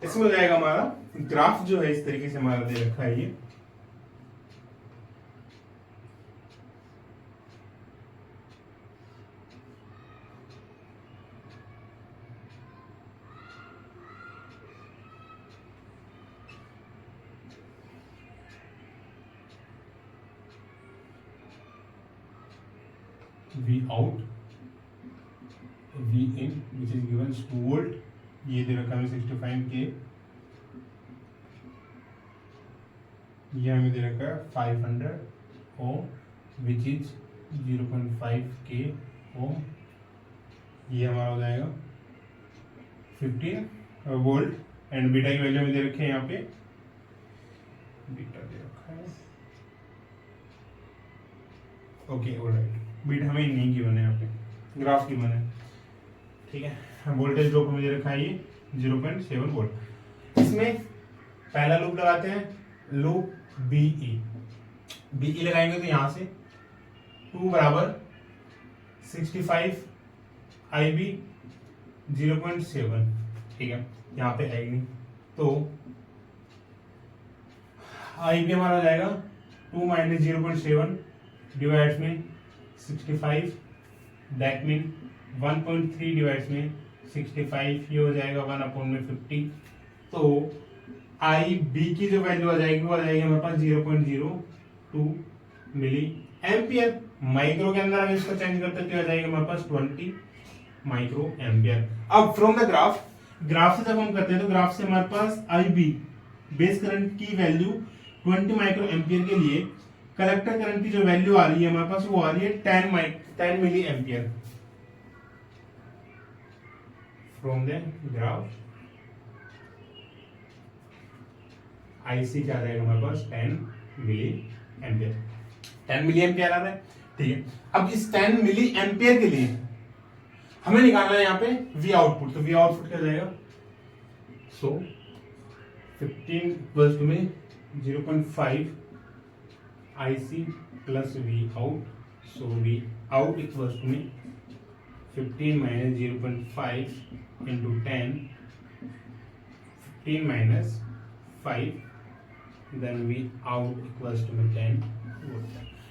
इसमें हो जाएगा हमारा ग्राफ जो है इस तरीके से हमारा दे रखा है ये, V out, V in which is given 2 volt, ये दे रखा है 65 के, ये हमें दे रखा है 500 ओम which is 0.5 के ओम, ये हमारा हो जाएगा 15 वोल्ट। एंड बीटा की वैल्यू हमें दे रखे हैं यहाँ पे, बीटा दे रखा है, ओके ऑलराइट। बीटा हमें नहीं गिवन है, यहाँ पे ग्राफ गिवन है, ठीक है। वोल्टेज ड्रॉप मुझे रखा है ये 0.7 वोल्ट। इसमें पहला लूप लगाते हैं, लूप बीई। बीई लगाएंगे तो यहां से 2 बराबर 65 IB 0.7, ठीक है, यहाँ पे है ही नहीं, तो IB हमारा हो जाएगा 2 माइनस 0.7 डिवाइड्स में 65, दैट मीन 1.3 डिवाइड्स में 65, ये हो जाएगा 1/50। तो IB की जो वैल्यू आ जाएगी वो आ जाएगी हमारे पास 0.02 मिली एम्पियर। माइक्रो के अंदर हम इसको चेंज करते हैं तो आ जाएगा हमारे पास 20 माइक्रो एम्पियर। अब फ्रॉम द ग्राफ से जब हम करते हैं तो ग्राफ से हमारे पास IB बेस करंट की वैल्यू 20 माइक्रो एम्पियर के लिए कलेक्टर करंट की जो वैल्यू आ रही है हमारे पास वो आ रही है 10 milli ampere. From the graph IC क्या आ जाएगा हमारे पास 10 मिली एम्पियर, 10 मिली एम्पियर आ रहा है, ठीक है। अब इस 10 मिली एम्पियर के लिए हमें निकालना है यहाँ पे V आउटपुट, तो V आउटपुट क्या जाएगा, सो 15 इक्वल्स टू में 0.5 IC plus V out, so V out equals to में 15 minus 0.5 into 10, 15 minus 5, then V out equals to 10 volt.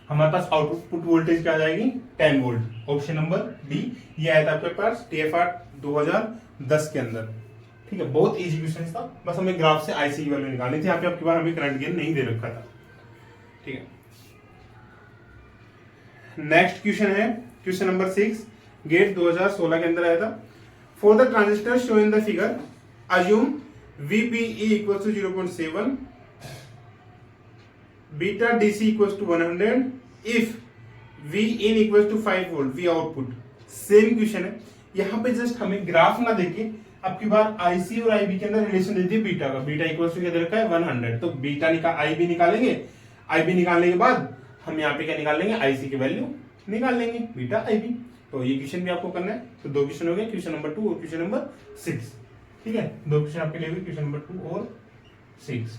हमारे पास आउटपुट वोल्टेज क्या आ जाएगी 10 वोल्ट। ऑप्शन नंबर डी ये आया था आपके पास TFR 2010 के अंदर, ठीक है। बहुत इजी क्वेश्चन था, बस हमें ग्राफ से IC की वैल्यू निकालनी थी। यहाँ पे आपके बार हमें करंट गेन नहीं दे रखा था, ठीक है। नेक्स्ट क्वेश्चन है क्वेश्चन नंबर 6, गेट 2016 के अंदर आया था। For the transistor show in the figure assume VBE equals to 0.7, beta DC equals to 100, if Vin equals to 5 volt, V output। Same question है, यहाँ पे जस्ट हमें ग्राफ ना देके अब की बार IC और IB के अंदर रिलेशन दे दिया बीटा का। बीटा इक्वल्स टू क्या दे रखा है 100, तो बीटा IB निकालेंगे। IB निकालने के बाद हम यहाँ पे क्या निकाल लेंगे, IC की वैल्यू निकाल लेंगे, बीटा IB। तो ये क्वेश्चन भी आपको करना है। तो 2 क्वेश्चन हो गए, क्वेश्चन नंबर 2 और क्वेश्चन नंबर 6, ठीक है। 2 क्वेश्चन आपके लिए क्वेश्चन नंबर 2 और 6।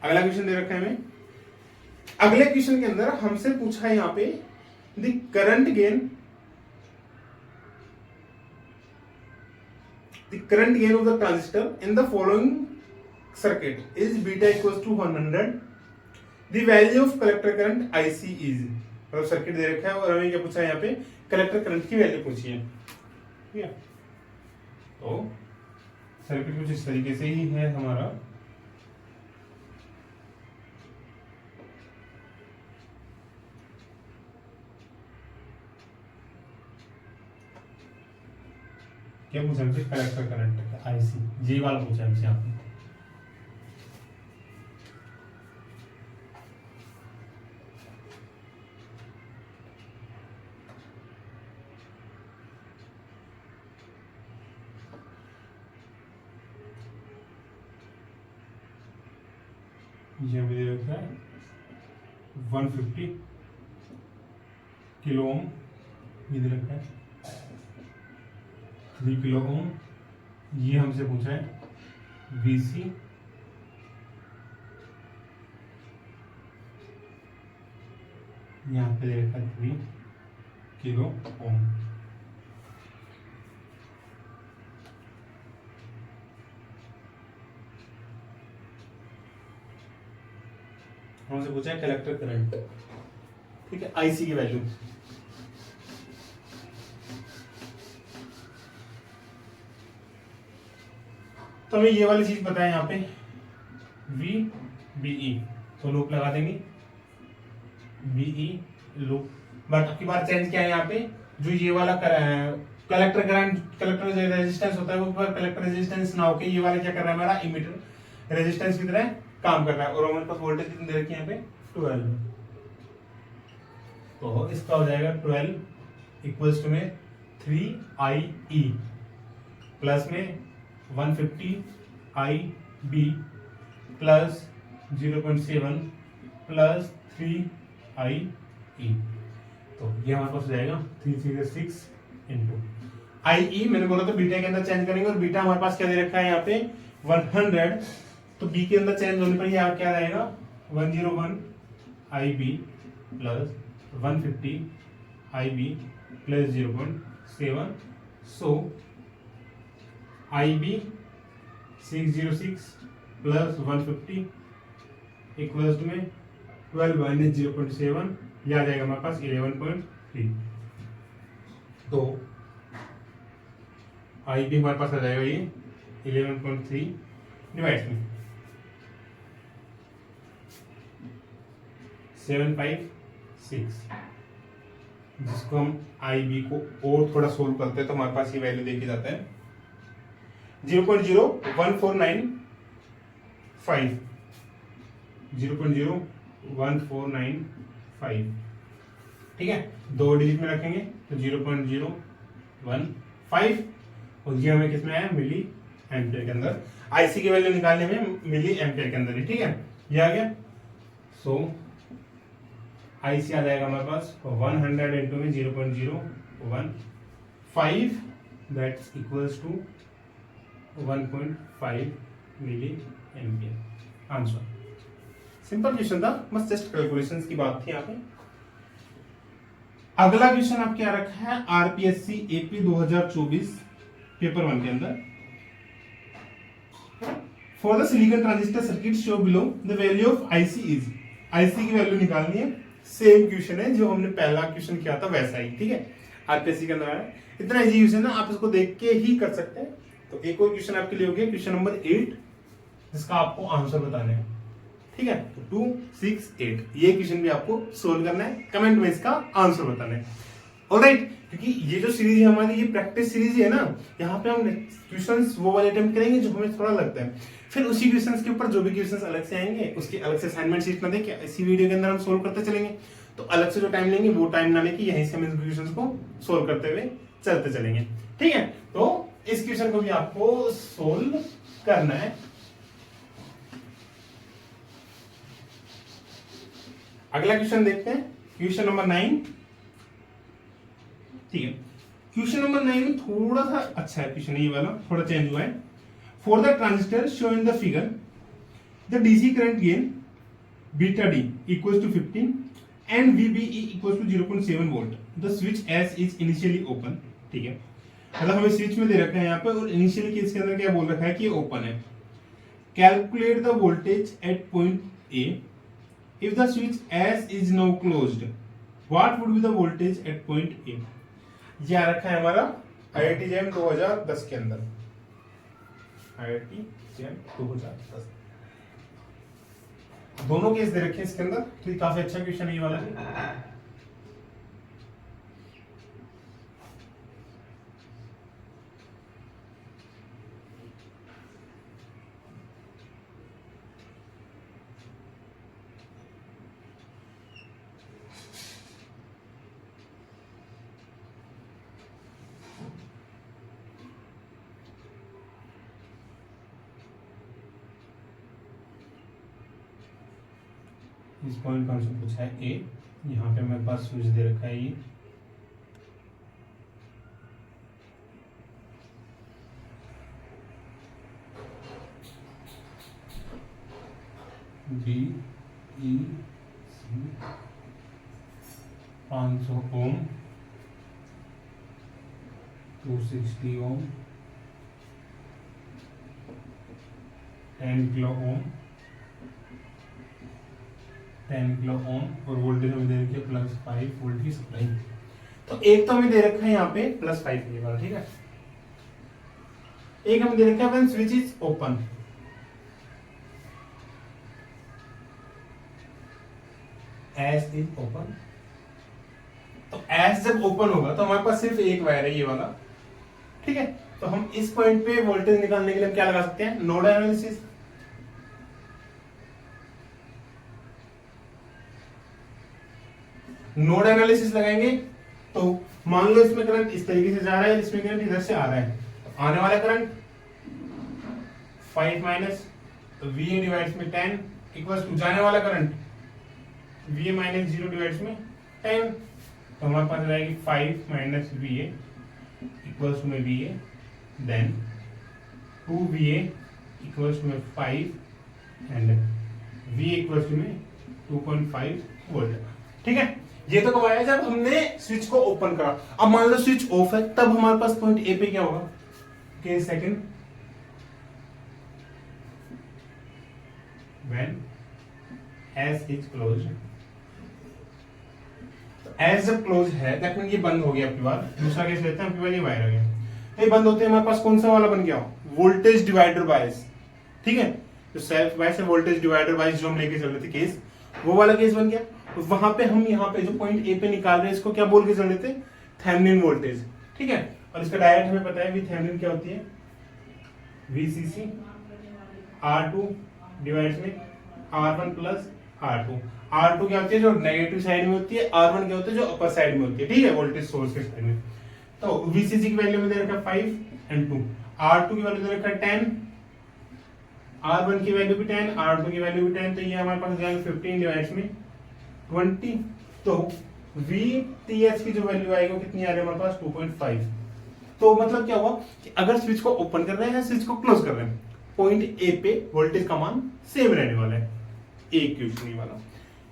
अगला क्वेश्चन दे रखा है हमें। अगले क्वेश्चन के अंदर हमसे पूछा है यहाँ पे the current gain of the transistor in the following circuit is beta equals to 100, the value of collector current IC is, मतलब सर्किट दे रखा है और हमें क्या पूछा है यहाँ पे, कलेक्टर करंट की वैल्यू पूछी है, ठीक है। तो सर्किट कुछ इस तरीके से ही है हमारा। क्या पूछा हमसे, कलेक्टर करंट IC, जी वाला पूछा हमसे यहाँ पे। ये हमें दे रखा है 150 किलो ओम, ये दे रखा है 3 किलो ओम। ये हमसे पूछा है VC यहाँ पे दे रखा है 3 किलो ओम। हमसे पूछा है कलेक्टर करंट, ठीक है, IC की वैल्यू। तो हमें ये वाली चीज पता है यहाँ पे VBE, तो लूप लगा देंगे BE लूप। बट अब की बार चेंज क्या है यहाँ पे, जो ये वाला कलेक्टर करंट, कलेक्टर रेजिस्टेंस होता है वो कलेक्टर रेजिस्टेंस ना होके ये वाला क्या कर रहा है हमारा इमीटर रेजिस्टेंस की तरह काम कर रहा है। और हमारे पास वोल्टेज कितनी दे रखी है यहाँ पे 12, तो इसका हो जाएगा 12 इक्वल्स टू में 3IE प्लस में 150 IB प्लस 0.7 प्लस 3IE। तो ये हमारे पास हो जाएगा 336 इंटू IE, मैंने बोला तो बीटा के अंदर चेंज करेंगे और बीटा हमारे पास क्या दे रखा है यहाँ पे 100, तो बी के अंदर चेंज होने पर यहाँ क्या रहेगा 101 IB प्लस 150 IB प्लस 0.7, सो IB 606 प्लस 150 इक्वल्स में 12 माइनस 0.7, यह आ जाएगा हमारे पास 11.3। तो IB हमारे पास आ जाएगा ये 11.3 डिवाइड में 756, जिसको हम IB को और थोड़ा सोल्व करते हैं तो हमारे पास ये वैल्यू देखी जाता है 0.01495, 0.01495, ठीक है, दो डिजिट में रखेंगे तो 0.015, और ये हमें किसमें आया मिली एम्पियर के अंदर, IC की वैल्यू निकालने में मिली एम्पियर के अंदर ही, ठीक है, ये आ गया। सो IC आ जाएगा हमारे पास 100 इंटू में 0.015, that's equals to 1.5 milli ampere. Answer simple question था, बस जस्ट कैलकुलेशंस की बात थी यहाँ पे। अगला क्वेश्चन आपके आ रखा है RPSC AP 2024 पेपर 1 के अंदर, for the silicon transistor circuit show below the value of IC is, IC की वैल्यू निकालनी है। सेम क्वेश्चन है जो हमने पहला क्वेश्चन किया था वैसा ही, ठीक है, RPSC के अंदर आया। इतना इजी क्वेश्चन है, आप इसको देख के ही कर सकते हैं। तो एक और क्वेश्चन आपके लिए हो गया क्वेश्चन नंबर 8, जिसका आपको आंसर बताना है, ठीक है। तो 2, 6, 8 ये क्वेश्चन भी आपको सोल्व करना है, कमेंट में इसका आंसर बताना है। ऑलराइट, क्योंकि ये जो सीरीज है हमारी, ये प्रैक्टिस सीरीज है ना, यहाँ पे हम क्वेश्चंस वो वाले अटेम्प्ट करेंगे जो हमें थोड़ा लगता है, फिर उसी क्वेश्चंस के ऊपर जो भी क्वेश्चंस अलग से आएंगे उसकी अलग से असाइनमेंट शीट ना देके इसी वीडियो के अंदर हम सोल्व करते चलेंगे। तो अलग से जो टाइम लेंगे वो टाइम ना लेके यहीं से हम इन क्वेश्चंस को सोल्व करते हुए चलते चलेंगे, ठीक है। तो इस क्वेश्चन को भी आपको सोल्व करना है। अगला क्वेश्चन देखते हैं, क्वेश्चन नंबर 9, ठीक है। क्वेश्चन नंबर 9 में थोड़ा सा अच्छा है क्वेश्चन, ये वाला थोड़ा चेंज हुआ है। For the transistor show in the figure the DC current gain beta D equals to 15 and VBE equals to 0.7 volt, the switch S is initially open, ठीक है। मतलब हमें स्विच में दे रखा है यहाँ पे, और इनिशियली केस के अंदर क्या बोल रखा है कि ये ओपन है। Calculate the voltage at point A if the switch S is now closed, what would be the voltage at point A? ये आ रखा है हमारा IIT JAM 2010 के अंदर, IIT JAM 2010 दोनों केस दे रखे हैं इसके अंदर, तो ये काफी अच्छा क्वेश्चन है ये वाला। इस पॉइंट का आंसर पूछा है ए, यहाँ पे मेरे पास स्विच दे रखा है ये, BEC 500 ओम, 260 ओम, 10 किलो ओम, 10 किलो ओम, और वोल्टेज हमें दे रखी है +5 वोल्ट की सप्लाई। तो एक तो हमें दे रखा है यहाँ पे +5 ये वाला, ठीक है। एक हमें दे रखा है when switch is open, S is open. तो एस जब ओपन होगा तो हमारे पास सिर्फ एक वायर है ये वाला, ठीक है। तो हम इस पॉइंट पे वोल्टेज निकालने के लिए हम क्या लगा सकते हैं, नोड एनालिसिस। नोड एनालिसिस लगाएंगे तो मान लो इसमें करंट इस तरीके से जा रहा है, इसमें करंट इधर से आ रहा है, तो आने वाला करंट 5 माइनस VA डिवाइड्स में 10 इक्वल्स टू जाने वाला करंट VA माइनस 0 डिवाइड्स में 10। तो हमारे पास रहेगी 5 minus V A equals to में V A, then 2 V A equals to में 5 एंड वी इक्वल्स टू में 2.5 वोल्ट। ठीक है, ये तो कब आया जब हमने स्विच को ओपन करा। अब मान लो स्विच ऑफ है, तब हमारे पास पॉइंट ए पे क्या होगा, के second when S is close, S जब क्लोज है दैट मीन ये बंद हो गया। आपकी बात दूसरा केस लेते हैं, आपकी बात ये वायर हो गया, ये बंद होते हैं हमारे पास कौन सा वाला बन गया, वोल्टेज डिवाइडर बायस। ठीक है, तो सेल्फ बायस है वोल्टेज डिवाइडर बायस जो हम लेके चल रहे थे केस, वो वाला केस बन गया। तो वहां पे हम यहाँ पे जो पॉइंट ए पे निकाल रहे हैं इसको क्या बोल के चल रहे थे, थेवेनिन वोल्टेज। ठीक है, और इसका डायरेक्ट हमें पता है भी थेवेनिन क्या होती है, वीसीसी R2 डिवाइड्स में R1 प्लस R2। R2 क्या होती है जो नेगेटिव साइड में होती है, R1 क्या होता है जो अपर साइड में होती है। ठीक है, वोल्टेज सोर्स के साइड में। तो वीसीसी की वैल्यू में दे रखा है 5 एंड 2, R2 की वैल्यू दे रखा है 10, R1 की वैल्यू भी 10, R2 की वैल्यू भी 10, तो ये हमारे पास जाएगा 15 डिवाइड्स में 20। तो VTH की जो वैल्यू आएगी वो कितनी आ रही है हमारे पास, 2.5। तो मतलब क्या हुआ कि अगर स्विच को ओपन कर रहे हैं या स्विच को क्लोज कर रहे हैं, पॉइंट ए पे वोल्टेज का मान सेम रहने वाला है, एक क्वेश्चन वाला।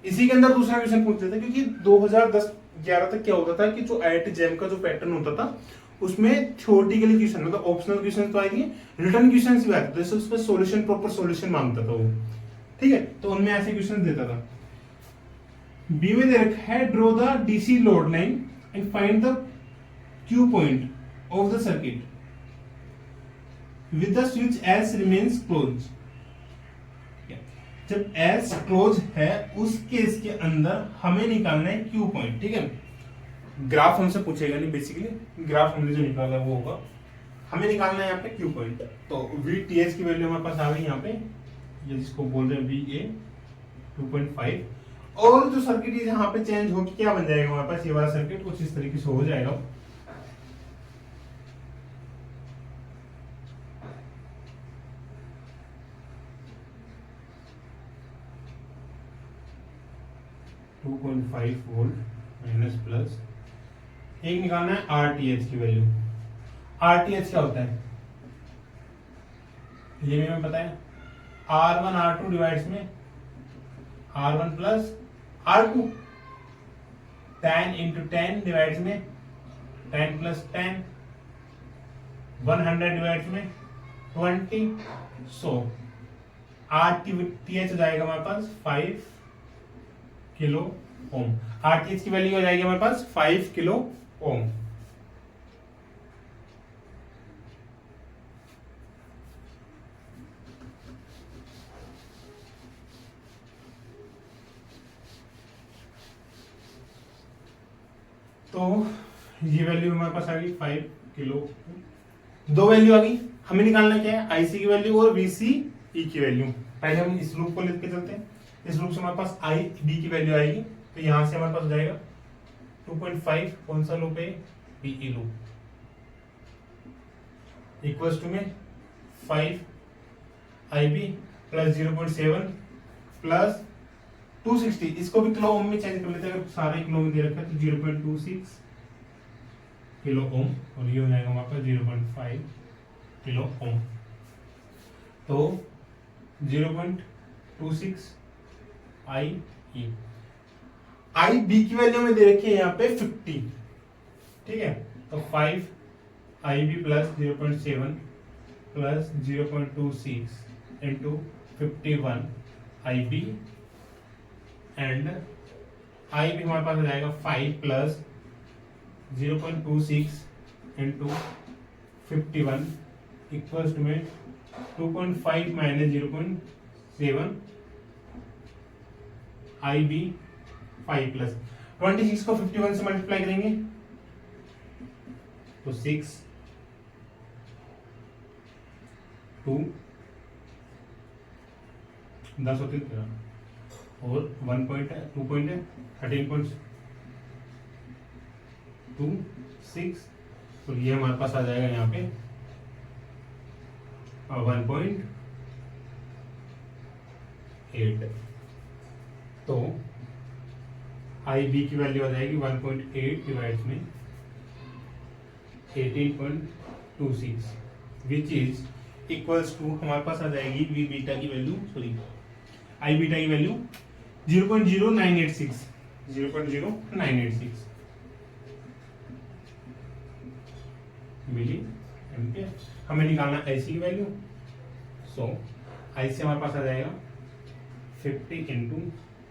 इसी के अंदर दूसरा क्वेश्चन पूछते थे, क्योंकि 2010-11 तक क्या होता था कि जो IIT जैम का जो पैटर्न होता था उसमें थ्योरेटिकली क्वेश्चन मतलब ऑप्शनल क्वेश्चन तो आएंगे, रिटर्न क्वेश्चन भी आते थे, उसमें सॉल्यूशन प्रॉपर सॉल्यूशन मांगता था वो। ठीक है, तो उनमें ऐसे क्वेश्चन देता था। बी में दे रखा है draw the DC load line and find the Q point of the circuit with the switch S remains close. जब एस क्लोज है उस केस के अंदर हमें निकालना है क्यू पॉइंट। ठीक है, ग्राफ हमसे पूछेगा नहीं, बेसिकली ग्राफ हमने जो निकाला है वो होगा, हमें निकालना है यहाँ पे क्यू पॉइंट। तो VTH की वैल्यू हमारे पास आ गई यहाँ पे, ये जिसको बोल रहे हैं VA 2.5, और जो सर्किट यहाँ पे चेंज होकर क्या बन जाएगा हमारे पास, ये वाला सर्किट कुछ इस तरीके से हो जाएगा। वोल्ट माइनस प्लस, एक निकालना है RTH की वैल्यू। RTH क्या होता है ये भी हमें पता है, R1 R2 डिवाइड्स में R1 plus R2, 10 into 10 divides में 10 प्लस 10, 100 डिवाइड्स में 20। सो RTH हो जाएगा हमारे पास 5 किलो ओम। RTH की वैल्यू हो जाएगी हमारे पास 5 किलो ओम। तो ये वैल्यू हमारे पास आ गई 5 किलो। दो वैल्यू आ गई, हमें निकालना क्या है, आईसी की वैल्यू और VCE की वैल्यू। पहले हम इस लूप को लिख के चलते हैं, इस लूप से हमारे पास IB की वैल्यू आएगी, तो यहां से हमारे पास जाएगा 2.5, कौन सा लूप है, BE लूप, इक्वल्स टू में 5 IB प्लस 0.7 प्लस 260, इसको भी किलो ओम में चेंज कर लेते हैं, अगर सारे किलो में दे रखा है तो 0.26 किलो ओम, और ये हो जाएगा हमारे पास 0.5 किलो ओम। तो 0.26 IE, IB की वैल्यू में दे रखी है यहाँ पे 50। ठीक है, तो 5 IB plus 0.7 plus 0.26 into 51 IB, and IB हमारे पास आ जाएगा 5 प्लस 0.26 इंटू 51 इक्वल्स टू में 2.5 माइनस 0.7 IB 5 प्लस 26 को 51 से मल्टीप्लाई करेंगे तो 6 2 10 होते 13 और 1 पॉइंट है 2 पॉइंट है 13.26, तो ये हमारे पास आ जाएगा यहाँ पे 1.8। तो आई बी की वैल्यू आ जाएगी 1.8 डिवाइड में 18.26 विच इज इक्वल्स टू हमारे पास आ जाएगी वी बीटा की वैल्यू, सॉरी आई बीटा की वैल्यू 0.0986 मिली एम्पियर। हमें निकालना आईसी की वैल्यू, सो आईसी हमारे पास आ जाएगा 50 इंटू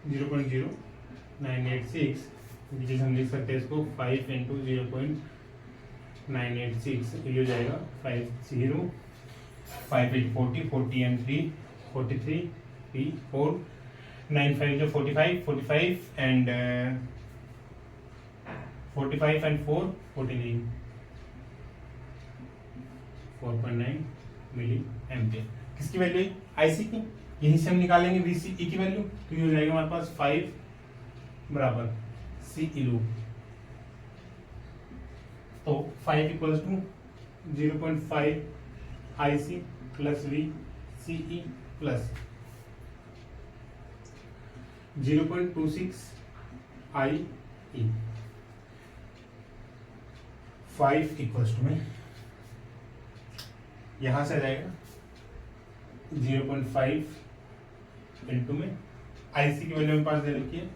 0.0986 जिसे हम लिख सकते हैं इसको 5 इंटू 0.986, ये हो जाएगा 50 5 8 40 40 and 3 43 3 4 9 5 जो 45 45 and 45 and 4 49 4.9 मिली एम्पियर। किसकी वैल्यू? आईसी की। यहीं से हम निकालेंगे वीसीई की वैल्यू, तो ये हो जाएगा हमारे पास 5 बराबर सी इलू, तो 5 equals to 0.5 IC plus V CE plus 0.26 I E. 5 equals to में यहां से आ जाएगा 0.5 इंटू में आईसी की वैल्यू मेरे पास दे रखी है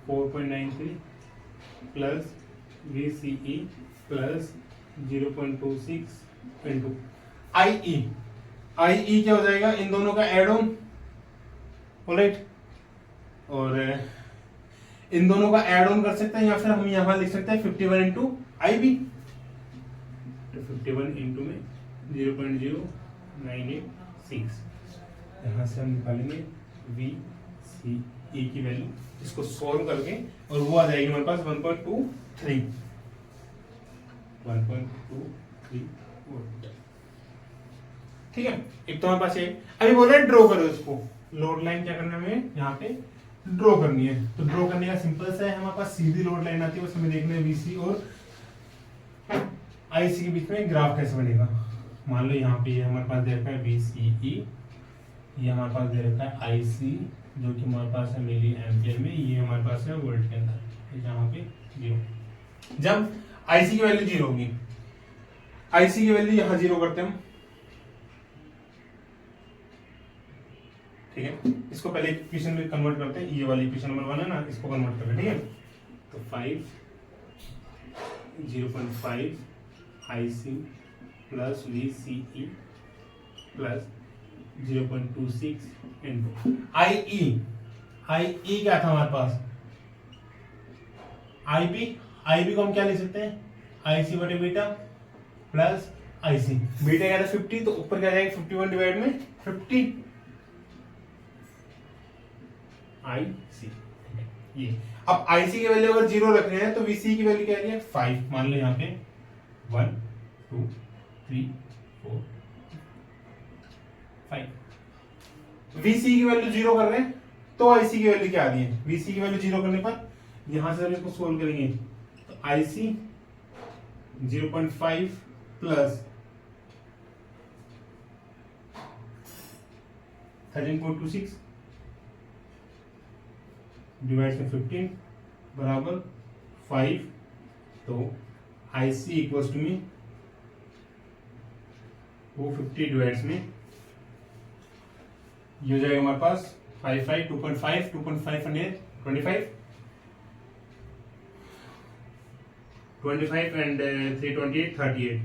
4.93 plus VCE plus 0.26 into IE। IE क्या हो जाएगा? इन दोनों का एड ऑन, ऑलराइट, और इन दोनों का एड ऑन कर सकते हैं या फिर हम यहां लिख सकते हैं 51 इंटू IB, तो 51 इंटू में 0.0986, यहां से हम निकालेंगे VCE की वैल्यू, इसको सॉल्व करके, और वो आ जाएगी हमारे पास 1.23 वोल्ट। ठीक है, एक तो हमारे पास है। अभी बोल रहे हैं ड्रॉ करो इसको, लोड लाइन क्या करना है यहाँ पे ड्रॉ करनी है। तो ड्रॉ करने का सिंपल सा है, हमारे पास सीधी लोड लाइन आती है, बस हमें देखना है VC और IC के बीच में ग्राफ कैसे बनेगा। मान लो यहाँ पे ये हमारे पास दे रखा है VCE, ये हमारे पास दे रखा है IC जो कि हमारे पास है मिली एम्पियर में, ये हमारे पास है वोल्ट के अंदर, यहाँ पे 0। जब IC की वैल्यू 0 होगी, IC की वैल्यू यहाँ 0 करते हैं हम, ठीक है। इसको पहले इक्वेशन में कन्वर्ट करते हैं, ये वाली इक्वेशन नंबर 1 है ना, इसको कन्वर्ट करते हैं, ठीक है। तो 0.5 IC plus VCE plus 0.26 into IE। IE क्या था हमारे पास? IB को हम क्या लिख सकते हैं? IC बटे बीटा प्लस IC। बीटा क्या था 50, तो ऊपर क्या जाएगा 51 डिवाइड में 50 IC। ये अब IC की वैल्यू अगर 0 रखनी है तो VC की वैल्यू क्या है 5। मान लो यहाँ पे 1 2 3 4 5। VC की वैल्यू 0 कर रहे हैं तो IC की वैल्यू क्या आ रही है? VC की वैल्यू 0 करने पर यहां से हम इसको सोल्व करेंगे, तो IC 0.5 प्लस 13.26 डिवाइड में 15 बराबर 5। तो IC इक्वल्स टू में वो 50 डिवाइड्स में ये हो जाएगा हमारे पास 5 2.5 2.5 and 25 and 328 38।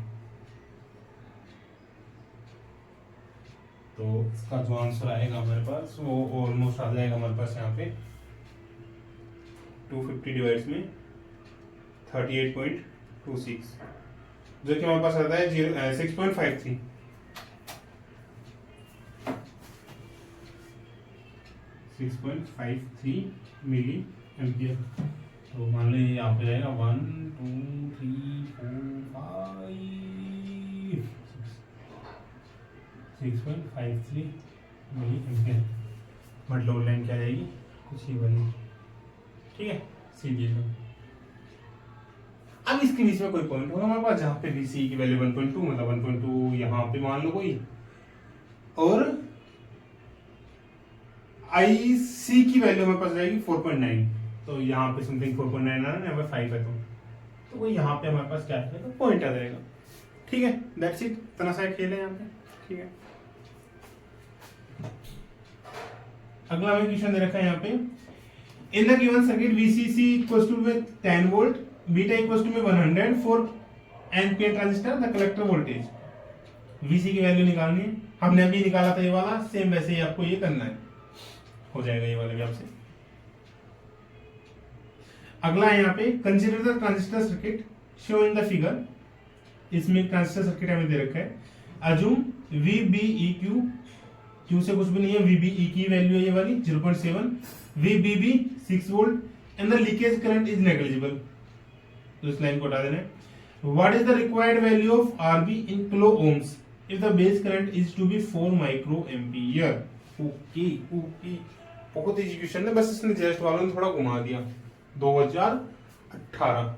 तो इसका जो आंसर आएगा हमारे पास वो ऑलमोस्ट आ जाएगा हमारे पास यहाँ पे 250 डिवाइड्स में 38.26, जो कि हमारे पास आता है 6.53। 6.53 मिली एम्पियर। तो मान लो ये यहाँ पे जाएगा 1 2 3 4 5 6.53 milli ampere. But load line क्या जाएगी? कुछ ही बनी, ठीक है, सीधी। अब इसके बीच में कोई पॉइंट होगा हमारे पास जहां पे VC की वैल्यू 1.2 मतलब 1.2 यहाँ पे मान लो कोई, और IC की वैल्यू हमारे पास जाएगी 4.9। तो यहाँ पे समथिंग 4.99 यहाँ पे 5 है, तो वो यहाँ पे हमारे पास क्या है, तो पॉइंट आ जाएगा। ठीक है, दैट्स इट, इतना सा खेल है यहाँ पे। ठीक है, अगला हमें क्वेश्चन दे रखा है यहाँ पे, in the given circuit VCC equals to with 10 volt, beta equals to में 100 for NPN transistor, the collector voltage. VC की वैल्यू निकालनी है, हमने अभी निकाला था ये वाला, सेम वैसे ही आपको ये करना है, हो जाएगा ये वाला भी आपसे। अगला है यहाँ पे, consider the transistor circuit show in the figure. इसमें ट्रांजिस्टर सर्किट हमें दे रखा है, अजूम VBEQ, Q से कुछ भी नहीं है, VBE की वैल्यू है ये वाली 0.7, VBB 6 volt and the leakage current is negligible. तो इस लाइन को हटा देना है। What is the required value of RB in kilo ohms if the base current is to be 4 micro ampere. Okay okay, बहुत इजी क्वेश्चन है, बस इसने जस्ट वालों ने थोड़ा घुमा दिया। 2018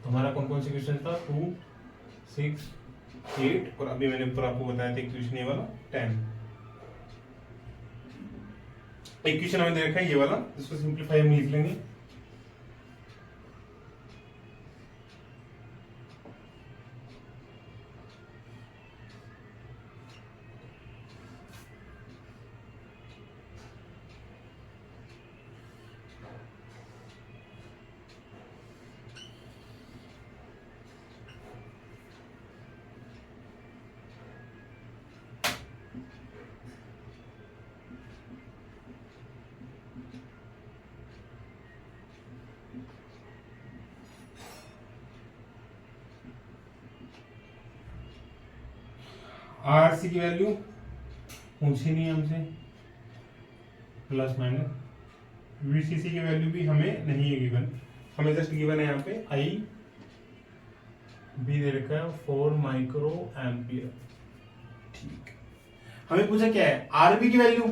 हमारा कौन कौन से क्वेश्चन था, 2, 6, 8 और अभी मैंने ऊपर आपको बताया था क्वेश्चन ये वाला 10। एक क्वेश्चन हमें दे रखा है ये वाला, जिसको सिंप्लीफाई हम लिख लेंगे। RC की वैल्यू पूछी नहीं हमसे, प्लस माइनस। VCC की वैल्यू भी हमें नहीं है गिवन, हमें जस्ट गिवन है यहाँ पे I भी दे रखा है 4 माइक्रो एम्पियर। ठीक, हमें पूछा क्या है RB की वैल्यू,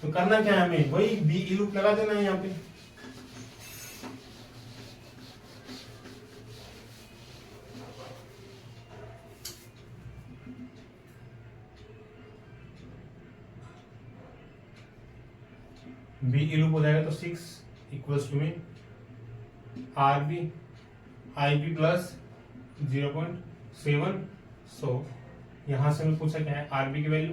तो करना क्या है हमें, वही BE लूप लगा देना है यहाँ पे। BE लूप हो जाएगा तो 6 इक्वल्स टू में RB IB प्लस 0.7। सो यहां से हमें पूछा क्या है RB की वैल्यू,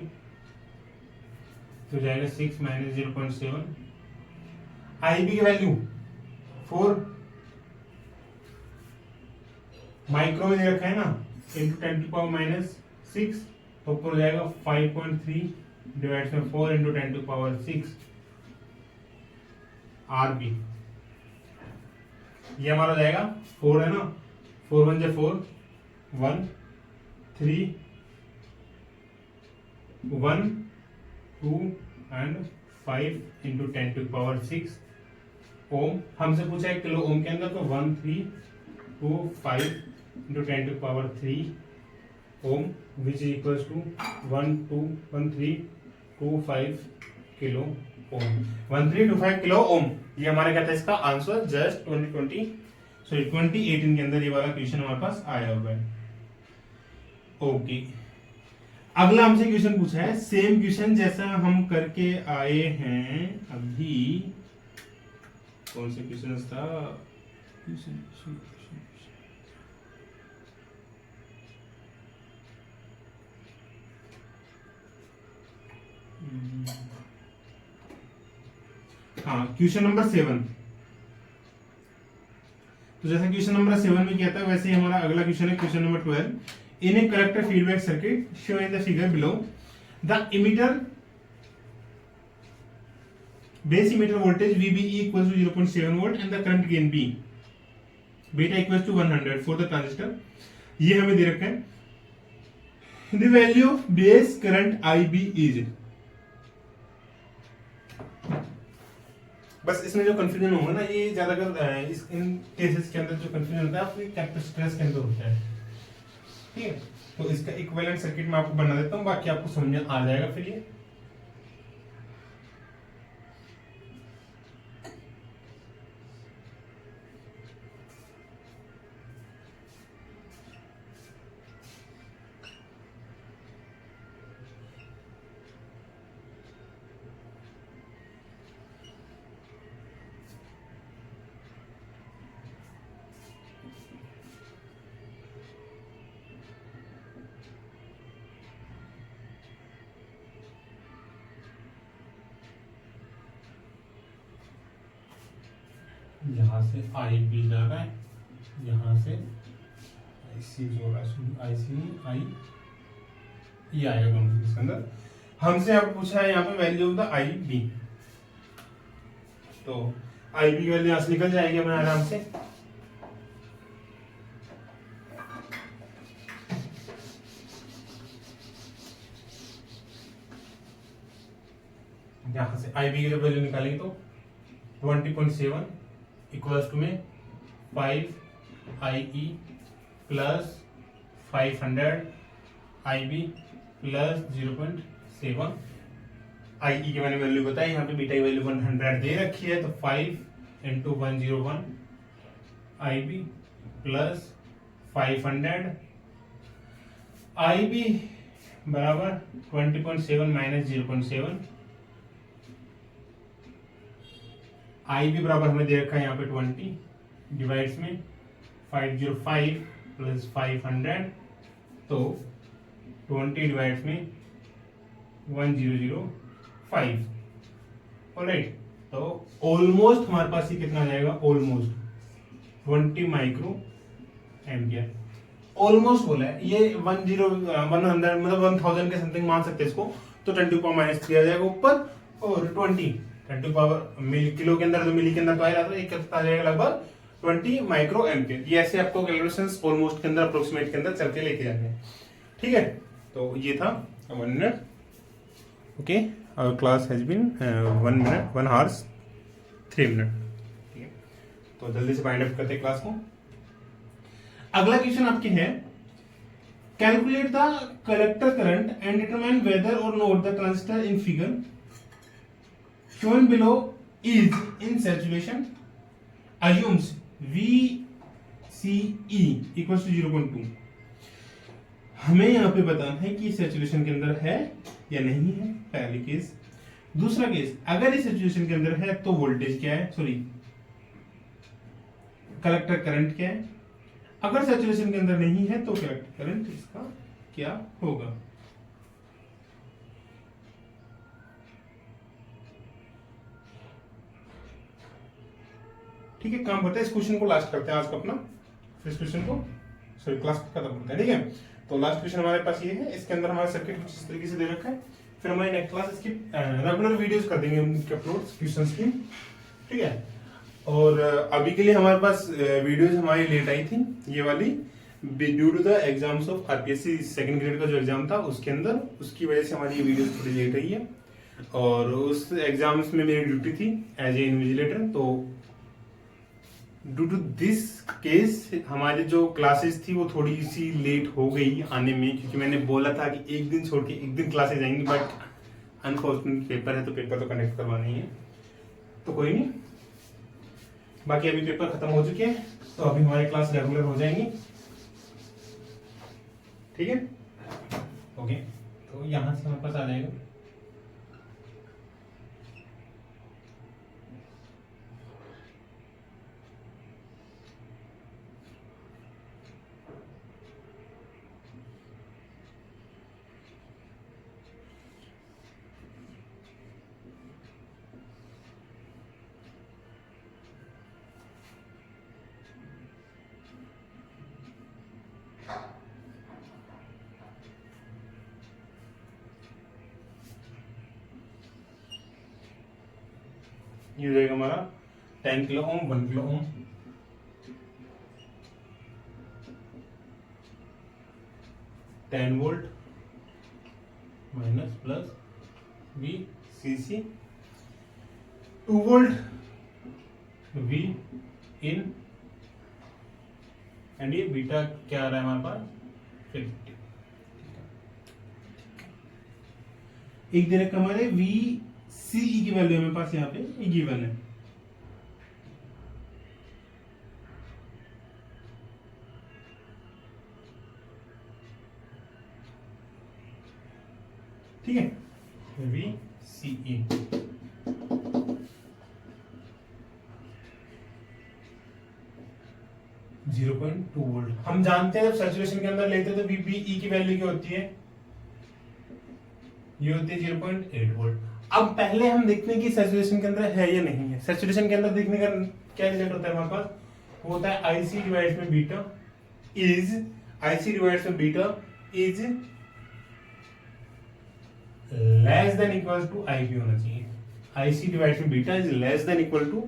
तो जाएगा 6 माइनस 0.7। IB की वैल्यू 4 माइक्रो में दे रखा है ना, इंटू 10 टू पावर माइनस 6, तो ऊपर हो जाएगा 5.3 डिवाइड में 4 इंटू 10 टू पावर 6 RB। ये हमारा जाएगा 4 है ना, 4 1 जा 4, 1 3 1 2 and 5 into 10 to power 6 ohm. हमसे पूछा है किलो ओम के अंदर, तो 1325 into 10 to power 3 ohm which is equals to 1325 kilo ohm, 1325 kilo ohm. ये हमारे क्या था इसका आंसर, जस्ट 2018 के अंदर ये वाला क्वेश्चन हमारे पास आया हुआ है। ओके, अगला हमसे क्वेश्चन पूछा है, सेम क्वेश्चन जैसा हम करके आए हैं अभी। कौन से क्वेश्चन था, हाँ क्वेश्चन नंबर 7। तो जैसा क्वेश्चन नंबर 7 में किया था वैसे ही हमारा अगला क्वेश्चन है question number 12। In A collector feedback circuit show in the figure below, the emitter base emitter voltage VBE equals to 0.7 volt and the current gain B beta equals to 100 for the transistor। ये हमें दे रखा है, the value of base current IB is। बस इसमें जो confusion होगा ना, ये ज्यादातर इन केसेस के अंदर जो कंफ्यूजन होता है आपके कैपेसिटर्स के अंदर होता है। ठीक है, तो इसका इक्विवेलेंट सर्किट मैं आपको बना देता हूँ, बाकी आपको समझ में आ जाएगा फिर ये। यहाँ से आई बी जा रहा है, यहाँ से आई सी जो आई सी आई ये आएगा दोनों इसके अंदर। हमसे यहाँ पूछा है यहाँ पे value of the I B, तो आई बी की वैल्यू यहाँ से निकल जाएगी अपने आराम से। यहाँ से आई बी की जब वैल्यू निकालेंगे तो 20.7 इक्वल्स टू में 5 आई ई प्लस 500 आई बी प्लस 0.7। आई ई की मैंने वैल्यू बताई, यहाँ पे बीटा की वैल्यू 100 दे रखी है, तो 5 into 101 I B plus 500 I B बराबर 20.7 माइनस 0.7। आई बी बराबर हमें दे रखा है यहाँ पे 20 डिवाइड्स में 505 प्लस 500, तो 20 डिवाइड्स में 1005। ऑलराइट, तो ऑलमोस्ट हमारे पास ये कितना आ जाएगा, ऑलमोस्ट 20 माइक्रो एम्पियर। ऑलमोस्ट बोला है ये 100 मतलब 1000 के समथिंग मान सकते हैं इसको, तो 10⁻³ आ जाएगा ऊपर, और 10 पावर किलो के अंदर, तो मिली के अंदर तो आएगा, तो एक आ जाएगा लगभग 20 माइक्रो एम्पियर। ये ऐसे आपको कैलकुलेशंस ऑलमोस्ट के अंदर, अप्रोक्सीमेट के अंदर चल के लेके जाते हैं। ठीक है, तो ये था 1 minute. Okay, our class has been 1 minute 1 hours 3 minute. ठीक है, तो जल्दी से फाइंड आउट करते हैं क्लास को। अगला क्वेश्चन आपके है, calculate the collector current and determine whether or not the transistor in figure shown below is in saturation, assumes VCE equals to 0.2। हमें यहाँ पे बताना है कि सैचुरेशन के अंदर है या नहीं है, पहली केस। दूसरा केस, अगर इस सैचुरेशन के अंदर है तो वोल्टेज क्या है, सॉरी कलेक्टर करंट क्या है। अगर सैचुरेशन के अंदर नहीं है तो कलेक्टर करंट इसका क्या होगा। ठीक है, काम करते हैं, इस क्वेश्चन को लास्ट करते हैं आज का अपना, फिर इस क्वेश्चन को सॉरी क्लास खत्म करते हैं। ठीक है, तो लास्ट क्वेश्चन हमारे पास ये है, इसके अंदर हमारा सर्किट कुछ इस तरीके से दे रखा है। फिर हमारी नेक्स्ट क्लास इसकी रेगुलर वीडियोस कर देंगे उनके अपलोड क्वेश्चंस की। ठीक है, और अभी के लिए हमारे पास वीडियोस हमारी लेट आई थी, ये वाली due to the exams of RPSC second grade का जो एग्जाम था उसके अंदर, उसकी वजह से हमारी ये वीडियोस थोड़ी लेट आई है। और उस एग्जाम्स में मेरी ड्यूटी थी एज ए इन्विजिलेटर, तो ड्यू टू दिस केस हमारी जो क्लासेस थी वो थोड़ी सी लेट हो गई आने में, क्योंकि मैंने बोला था कि एक दिन छोड़ के एक दिन क्लासेस आएंगी, बट अनफॉर्चुनेट पेपर है तो पेपर तो कनेक्ट करवाना ही है, तो कोई नहीं। बाकी अभी पेपर खत्म हो चुके हैं, तो अभी हमारी क्लास रेगुलर हो जाएंगी। ठीक है, ओके, तो यहां से हमारे पास आ जाएगा ये हो जाएगा हमारा 10 kilo ohm 1 kilo ohm, volt minus plus V C C 2 volt V in, and ये बीटा क्या आ रहा है हमारे पास 50। एक दिन हमारे वी सीई की वैल्यू हमारे पास यहाँ पे गिवन है। ठीक है, वी सीई 0.2 वोल्ट। हम जानते हैं जब सैचुरेशन के अंदर लेते हैं तो वीपीई की वैल्यू क्या होती है, ये होती है 0.8 वोल्ट। अब पहले हम देखते हैं कि सैचुरेशन के अंदर है या नहीं है। सैचुरेशन के अंदर देखने का क्या रिजल्ट होता है हमारे पास, वो होता है IC डिवाइड्स में बीटा इज, IC डिवाइड्स में beta is less than equal to IB होना चाहिए। IC डिवाइड्स में beta is less than equal to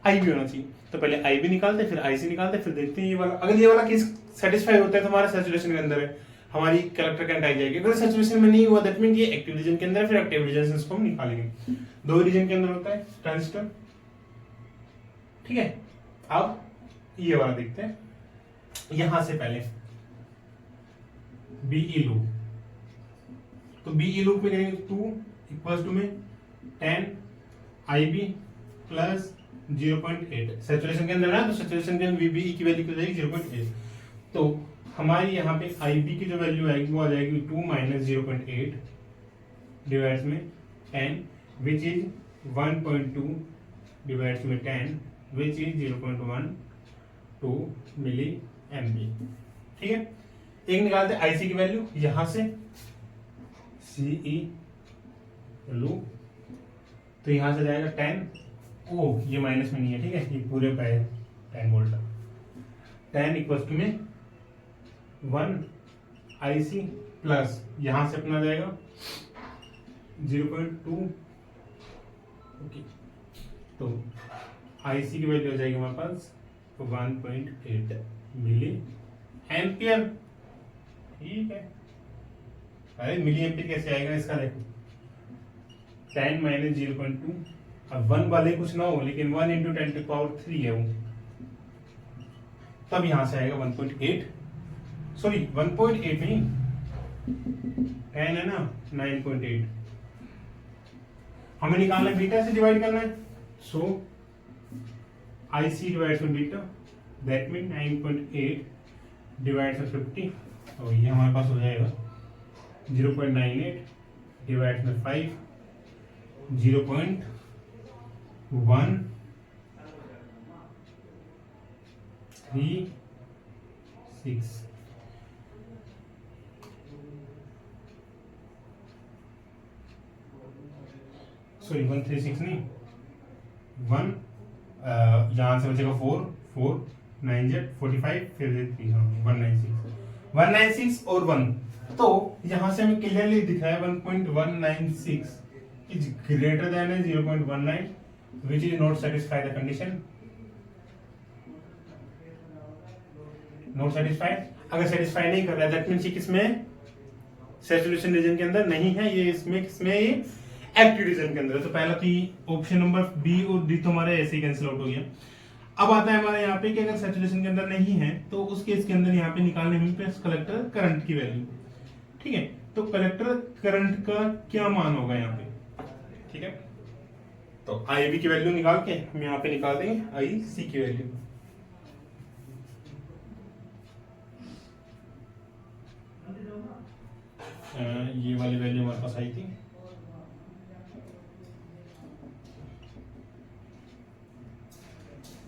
IB होना चाहिए। तो पहले IB निकालते, फिर IC निकालते, फिर देखते हैं ये वाला, अगर ये वाला केस सेटिस्फाई होता है तो हमारा सैचुरेशन के अंदर है, हमारी कलेक्टर करंट आई जाएगी। अगर सैचुरेशन में नहीं हुआ दैट मीन ये एक्टिव रीजन के अंदर, फिर एक्टिव रीजन से इसको हम निकालेंगे। दो रीजन के अंदर होता है ट्रांजिस्टर, ठीक है। अब ये वाला देखते हैं, यहां से पहले BE लूप, तो BE लूप में करेंगे 2 इक्वल टू में 10 IB प्लस 0.8 सैचुरेशन के अंदर है, तो सैचुरेशन के अंदर VBE की वैल्यू कितनी जाएगी 0.8। तो हमारी यहाँ पे IB की जो वैल्यू आएगी वो आ जाएगी 2 माइनस 0.8 डिवाइड्स में 10 विच इज 1.2 डिवाइड्स में 10 विच इज 0.12 मिली एम्पियर, ठीक है। एक निकालते हैं IC की वैल्यू, यहां से CE लो, तो यहां से जाएगा 10, ओ ये माइनस में नहीं है, ठीक है, ये पूरे पे है 10 वोल्ट, 10 इक्वल टू में 1 IC प्लस यहां से अपना जाएगा 0.2, ओके। तो IC की वैल्यू हो जाएगी हमारे पास 1.8 मिली एम्पियर, ठीक है। अरे मिली एम्पियर कैसे आएगा इसका, देखो 10 माइनस 0.2, अब 1 वाले कुछ ना हो लेकिन 1 इंटू 10 टू पावर 3 है वो, तब यहां से आएगा 1.8, सॉरी 1.8 नहीं 10 है ना, 9.8 हमें निकालना है, बीटा से डिवाइड करना है, सो IC डिवाइड्स में बीटा दैट मीन 9.8 डिवाइड्स में 50, और ये हमारे पास हो जाएगा 0.98 डिवाइड्स में 5 0.1 3 6 सॉरी 136 नहीं 1, यहां से बचेगा 4 4 9 Z 45 फिर 3, 196 और 1, तो यहां से हमें क्लियरली दिखाया 1.196 is greater than 0.19 which is not satisfy the condition, not satisfied। अगर सेटिस्फाई नहीं कर रहा है दैट मींस ये किसमें, सैचुरेशन रीजन के अंदर नहीं है, ये इसमें किसमें, ये एक्टिव रीजन के अंदर है। तो पहला तो ऑप्शन नंबर बी और डी तो हमारे ऐसे ही कैंसिल आउट हो गया। अब आता है हमारे यहाँ पे कि अगर सैचुरेशन के अंदर नहीं है तो उस केस के अंदर यहाँ पे निकालने में कलेक्टर करंट की वैल्यू, ठीक है। तो कलेक्टर करंट का क्या मान होगा यहाँ पे, ठीक है। तो IB की वैल्यू निकाल के हम यहाँ पे निकाल देंगे IC की वैल्यू, ये वाली वैल्यू हमारे पास आई थी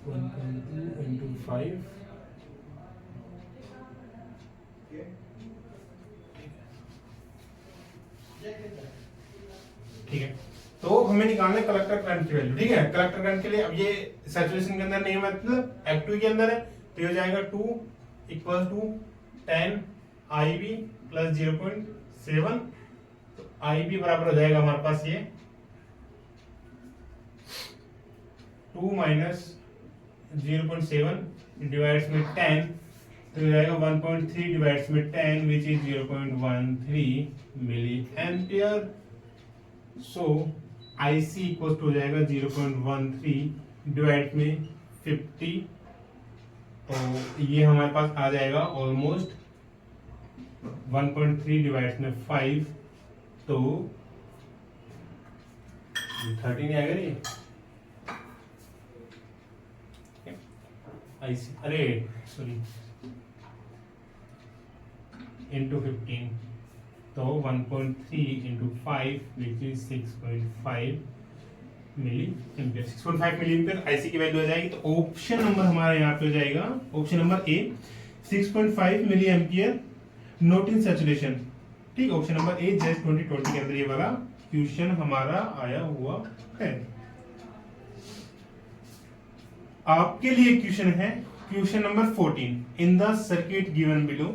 1.2 into 5, ठीक है। तो हमें निकालना है कलेक्टर करंट की वैल्यू, ठीक है। कलेक्टर करंट के लिए अब ये सैचुरेशन के अंदर नहीं है, मतलब एक्टिव के अंदर है, तो ये हो जाएगा 2 इक्वल टू 10 IB प्लस 0.7, तो IB बराबर हो जाएगा हमारे पास ये 2 माइनस 0.7 डिवाइड्स में 10, तो हो जाएगा 1.3 डिवाइड्स में 10 which is 0.13 milli ampere. So IC equal to हो जाएगा 0.13 डिवाइड में 50, तो ये हमारे पास आ जाएगा ऑलमोस्ट 1.3 डिवाइड में 5, तो 13 आएगा ये IC, अरे सॉरी इंटू 15, तो 1.3 into 5 which is 6.5 milli ampere, 6.5 milli ampere IC की वैल्यू आ जाएगी। तो ऑप्शन नंबर हमारा यहाँ पे हो जाएगा, option number A 6.5 milli ampere not in saturation, ठीक। ऑप्शन नंबर ए जेस 2020 के अंदर ये वाला क्वेश्चन हमारा आया हुआ है। आपके लिए क्वेश्चन है question number 14। In the circuit given below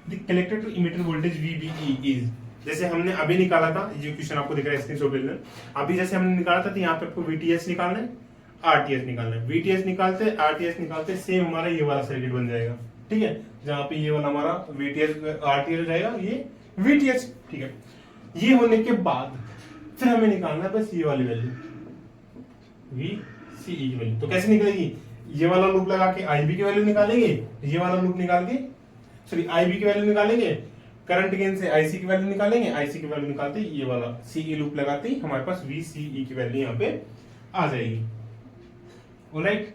the collector to emitter voltage VBE is. जैसे हमने अभी निकाला था, ये क्वेश्चन आपको दिख रहा है स्क्रीनशॉट ले लेना। अभी जैसे हमने निकाला था तो यहाँ पे आपको VTS निकालना है, RTS निकालना है। VTS निकालते RTS निकालते सेम हमारा ये वाला सर्किट बन जाएगा, ठीक है। जहाँ पे ये वाला हमारा VTS RTS हो जाएगा, ये VTS, ठीक है। ये होने के बाद फिर हमें निकालना है बस ये वाली वैल्यू VCE की वैल्यू। तो कैसे निकलेगी, ये वाला लूप लगा के IB की वैल्यू निकालेंगे, ये वाला लूप निकाल के सॉरी IB की वैल्यू निकालेंगे, करंट गेन से IC की वैल्यू निकालेंगे, IC की वैल्यू निकालते ये वाला CE लूप लगाते ही हमारे पास VCE की वैल्यू यहाँ पे आ जाएगी। ऑलराइट,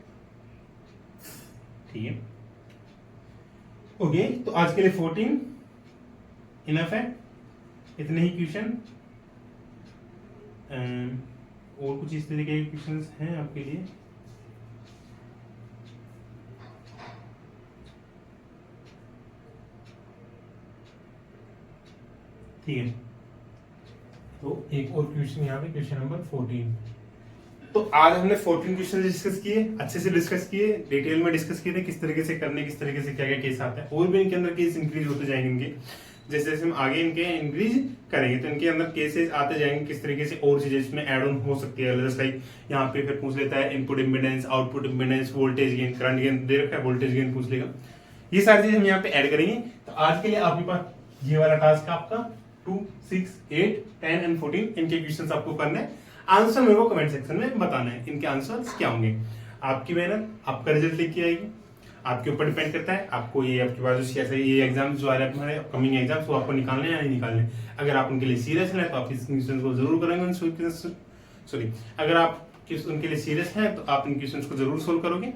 ठीक है। ओके, तो आज के लिए 14 इनफ है, इतने ही क्वेश्चन। और कुछ इस तरीके के क्वेश्चंस हैं आपके लिए। ठीक है, तो एक और क्वेश्चन यहाँ पे, क्वेश्चन नंबर 14। तो आज हमने 14 क्वेश्चन डिस्कस किए, अच्छे से डिस्कस किए, डिटेल में डिस्कस किए थे किस तरीके से करने, किस तरीके से क्या क्या केस आता है। और भी इनके अंदर केस इंक्रीज होते जाएंगे इनके, जैसे जैसे हम आगे इनके इंक्रीज करेंगे तो इनके अंदर केसेस आते जाएंगे, किस तरीके से और चीजें इसमें ऐड ऑन हो सकती है। जैसे लाइक यहाँ पे फिर पूछ लेता है input impedance, output impedance, voltage gain, current gain दे रखा है, वोल्टेज गेन पूछ लेगा। ये सारी चीजें हम यहाँ पे ऐड करेंगे। तो आज के लिए आपके पास ये वाला टास्क आपका 2, 6, 8, 10 एंड 14 इनके क्वेश्चन आपको करना है। आंसर मेरे को कमेंट सेक्शन में बताना है इनके आंसर्स क्या होंगे। आपकी मेहनत आपका रिजल्ट लेके आएगी, आपके ऊपर डिपेंड करता है। आपको ये आपके पास ये एग्जाम जो आ रहे हैं हमारे अपकमिंग एग्जाम्स, वो आपको निकालने या नहीं निकालने। अगर आप उनके लिए सीरियस हैं तो आप इस क्वेश्चन को जरूर करेंगे। सॉरी, अगर आप उनके लिए सीरियस हैं तो आप इन क्वेश्चन को जरूर सोल्व करोगे।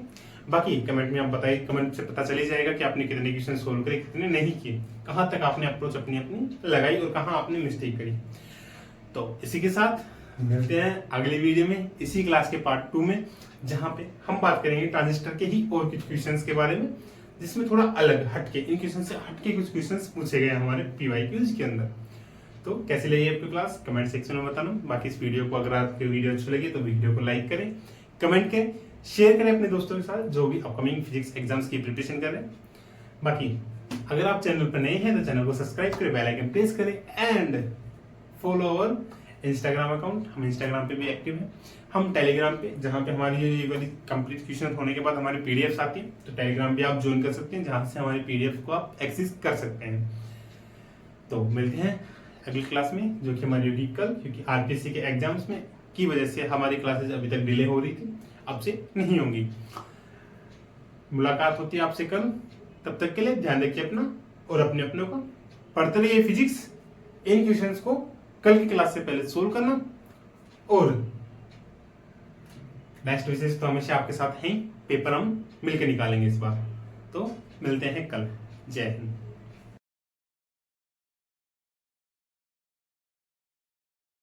बाकी कमेंट में आप बताइए, कमेंट से पता चल ही जाएगा कि आपने कितने क्वेश्चन सोल्व करे, कितने नहीं किए, कहाँ तक आपने अप्रोच अपनी अपनी लगाई और कहाँ आपने मिस्टेक करी। तो इसी के साथ मिलते हैं अगली वीडियो में, इसी क्लास के पार्ट 2 में, जहां पे हम बात करेंगे ट्रांजिस्टर के ही और कुछ क्वेश्चंस के बारे में, जिसमें थोड़ा अलग हटके, इन क्वेश्चन से हटके कुछ क्वेश्चंस पूछे गए हमारे PYQs के अंदर। तो कैसे लगी आपकी क्लास कमेंट सेक्शन में बताना। बाकी इस वीडियो को, अगर आपकी वीडियो अच्छी लगी तो वीडियो को लाइक करें, कमेंट करें, शेयर करें अपने दोस्तों के साथ जो भी अपकमिंग फिजिक्स एग्जाम्स की प्रिपरेशन कर रहे हैं। बाकी अगर आप चैनल पर नए हैं तो चैनल को सब्सक्राइब करें, बेल आइकन प्रेस करें and follow our Instagram account. हम इंस्टाग्राम पे भी एक्टिव हैं, हम टेलीग्राम पे, जहाँ पे हमारी ये वाली कंप्लीट क्वेश्चन होने के बाद हमारी PDFs आती है, तो टेलीग्राम पे आप ज्वाइन कर सकते हैं, जहाँ से हमारी PDF को आप एक्सेस कर सकते हैं। तो मिलते हैं अगली क्लास में, जो कि हमारी होगी कल, क्योंकि RPSC के एग्जाम्स में की वजह से हमारी क्लासेज अभी तक डिले हो रही थी, अब से नहीं होंगी। मुलाकात होती है आपसे कल, तब तक के लिए ध्यान रखिए अपना और अपने अपनों का। पढ़ते रहिए फिजिक्स, इन क्वेश्चंस को कल की क्लास से पहले सोल्व करना, और नेक्स्ट विशेष तो हमेशा आपके साथ हैं, पेपर हम मिलकर निकालेंगे इस बार। तो मिलते हैं कल, जय हिंद।